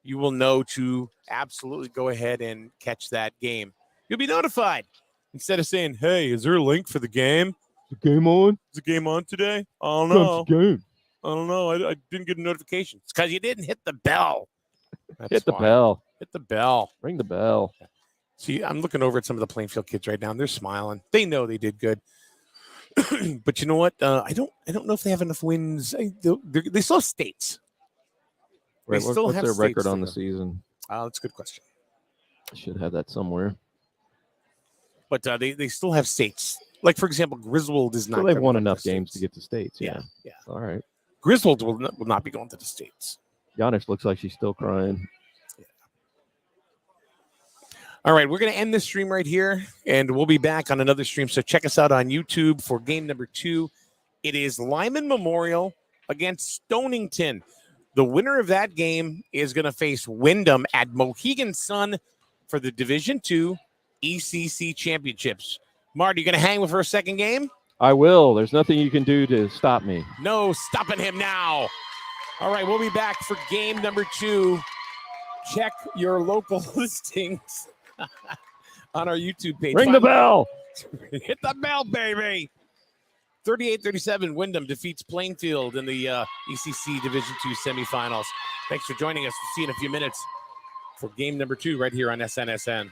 Speaker 1: you will know to absolutely go ahead and catch that game. You'll be notified. Instead of saying, hey, is there a link for the game?
Speaker 2: The game on?
Speaker 1: Is the game on today? I don't know.
Speaker 2: Game.
Speaker 1: I don't know. I didn't get a notification. It's because you didn't hit the bell. That's
Speaker 2: Hit the
Speaker 1: why.
Speaker 2: bell.
Speaker 1: Hit the bell.
Speaker 2: Ring the bell.
Speaker 1: See, I'm looking over at some of the Plainfield kids right now, and they're smiling. They know they did good. But you know what? I don't know if they have enough wins. They still have states. They
Speaker 2: Right,
Speaker 1: still
Speaker 2: what's
Speaker 1: have
Speaker 2: their
Speaker 1: states
Speaker 2: record
Speaker 1: to
Speaker 2: on the
Speaker 1: go.
Speaker 2: season?
Speaker 1: That's a good question.
Speaker 2: I should have that somewhere.
Speaker 1: But they still have states. Like, for example, Griswold is not.
Speaker 2: So they've
Speaker 1: gonna
Speaker 2: won
Speaker 1: go
Speaker 2: enough
Speaker 1: the
Speaker 2: games
Speaker 1: states.
Speaker 2: to get to states. Yeah. All right.
Speaker 1: Griswold will not be going to the states.
Speaker 2: Giannis looks like she's still crying.
Speaker 1: All right, we're going to end this stream right here, and we'll be back on another stream. So check us out on YouTube for game number 2. It is Lyman Memorial against Stonington. The winner of that game is going to face Windham at Mohegan Sun for the Division II ECC Championships. Marty, you going to hang with her second game?
Speaker 2: I will. There's nothing you can do to stop me.
Speaker 1: No stopping him now. All right, we'll be back for game number 2. Check your local listings on our YouTube page.
Speaker 2: Ring the bell.
Speaker 1: Hit the bell, baby. 38-37, Windham defeats Plainfield in the ECC Division II semifinals. Thanks for joining us. We'll see you in a few minutes for game number 2 right here on SNSN.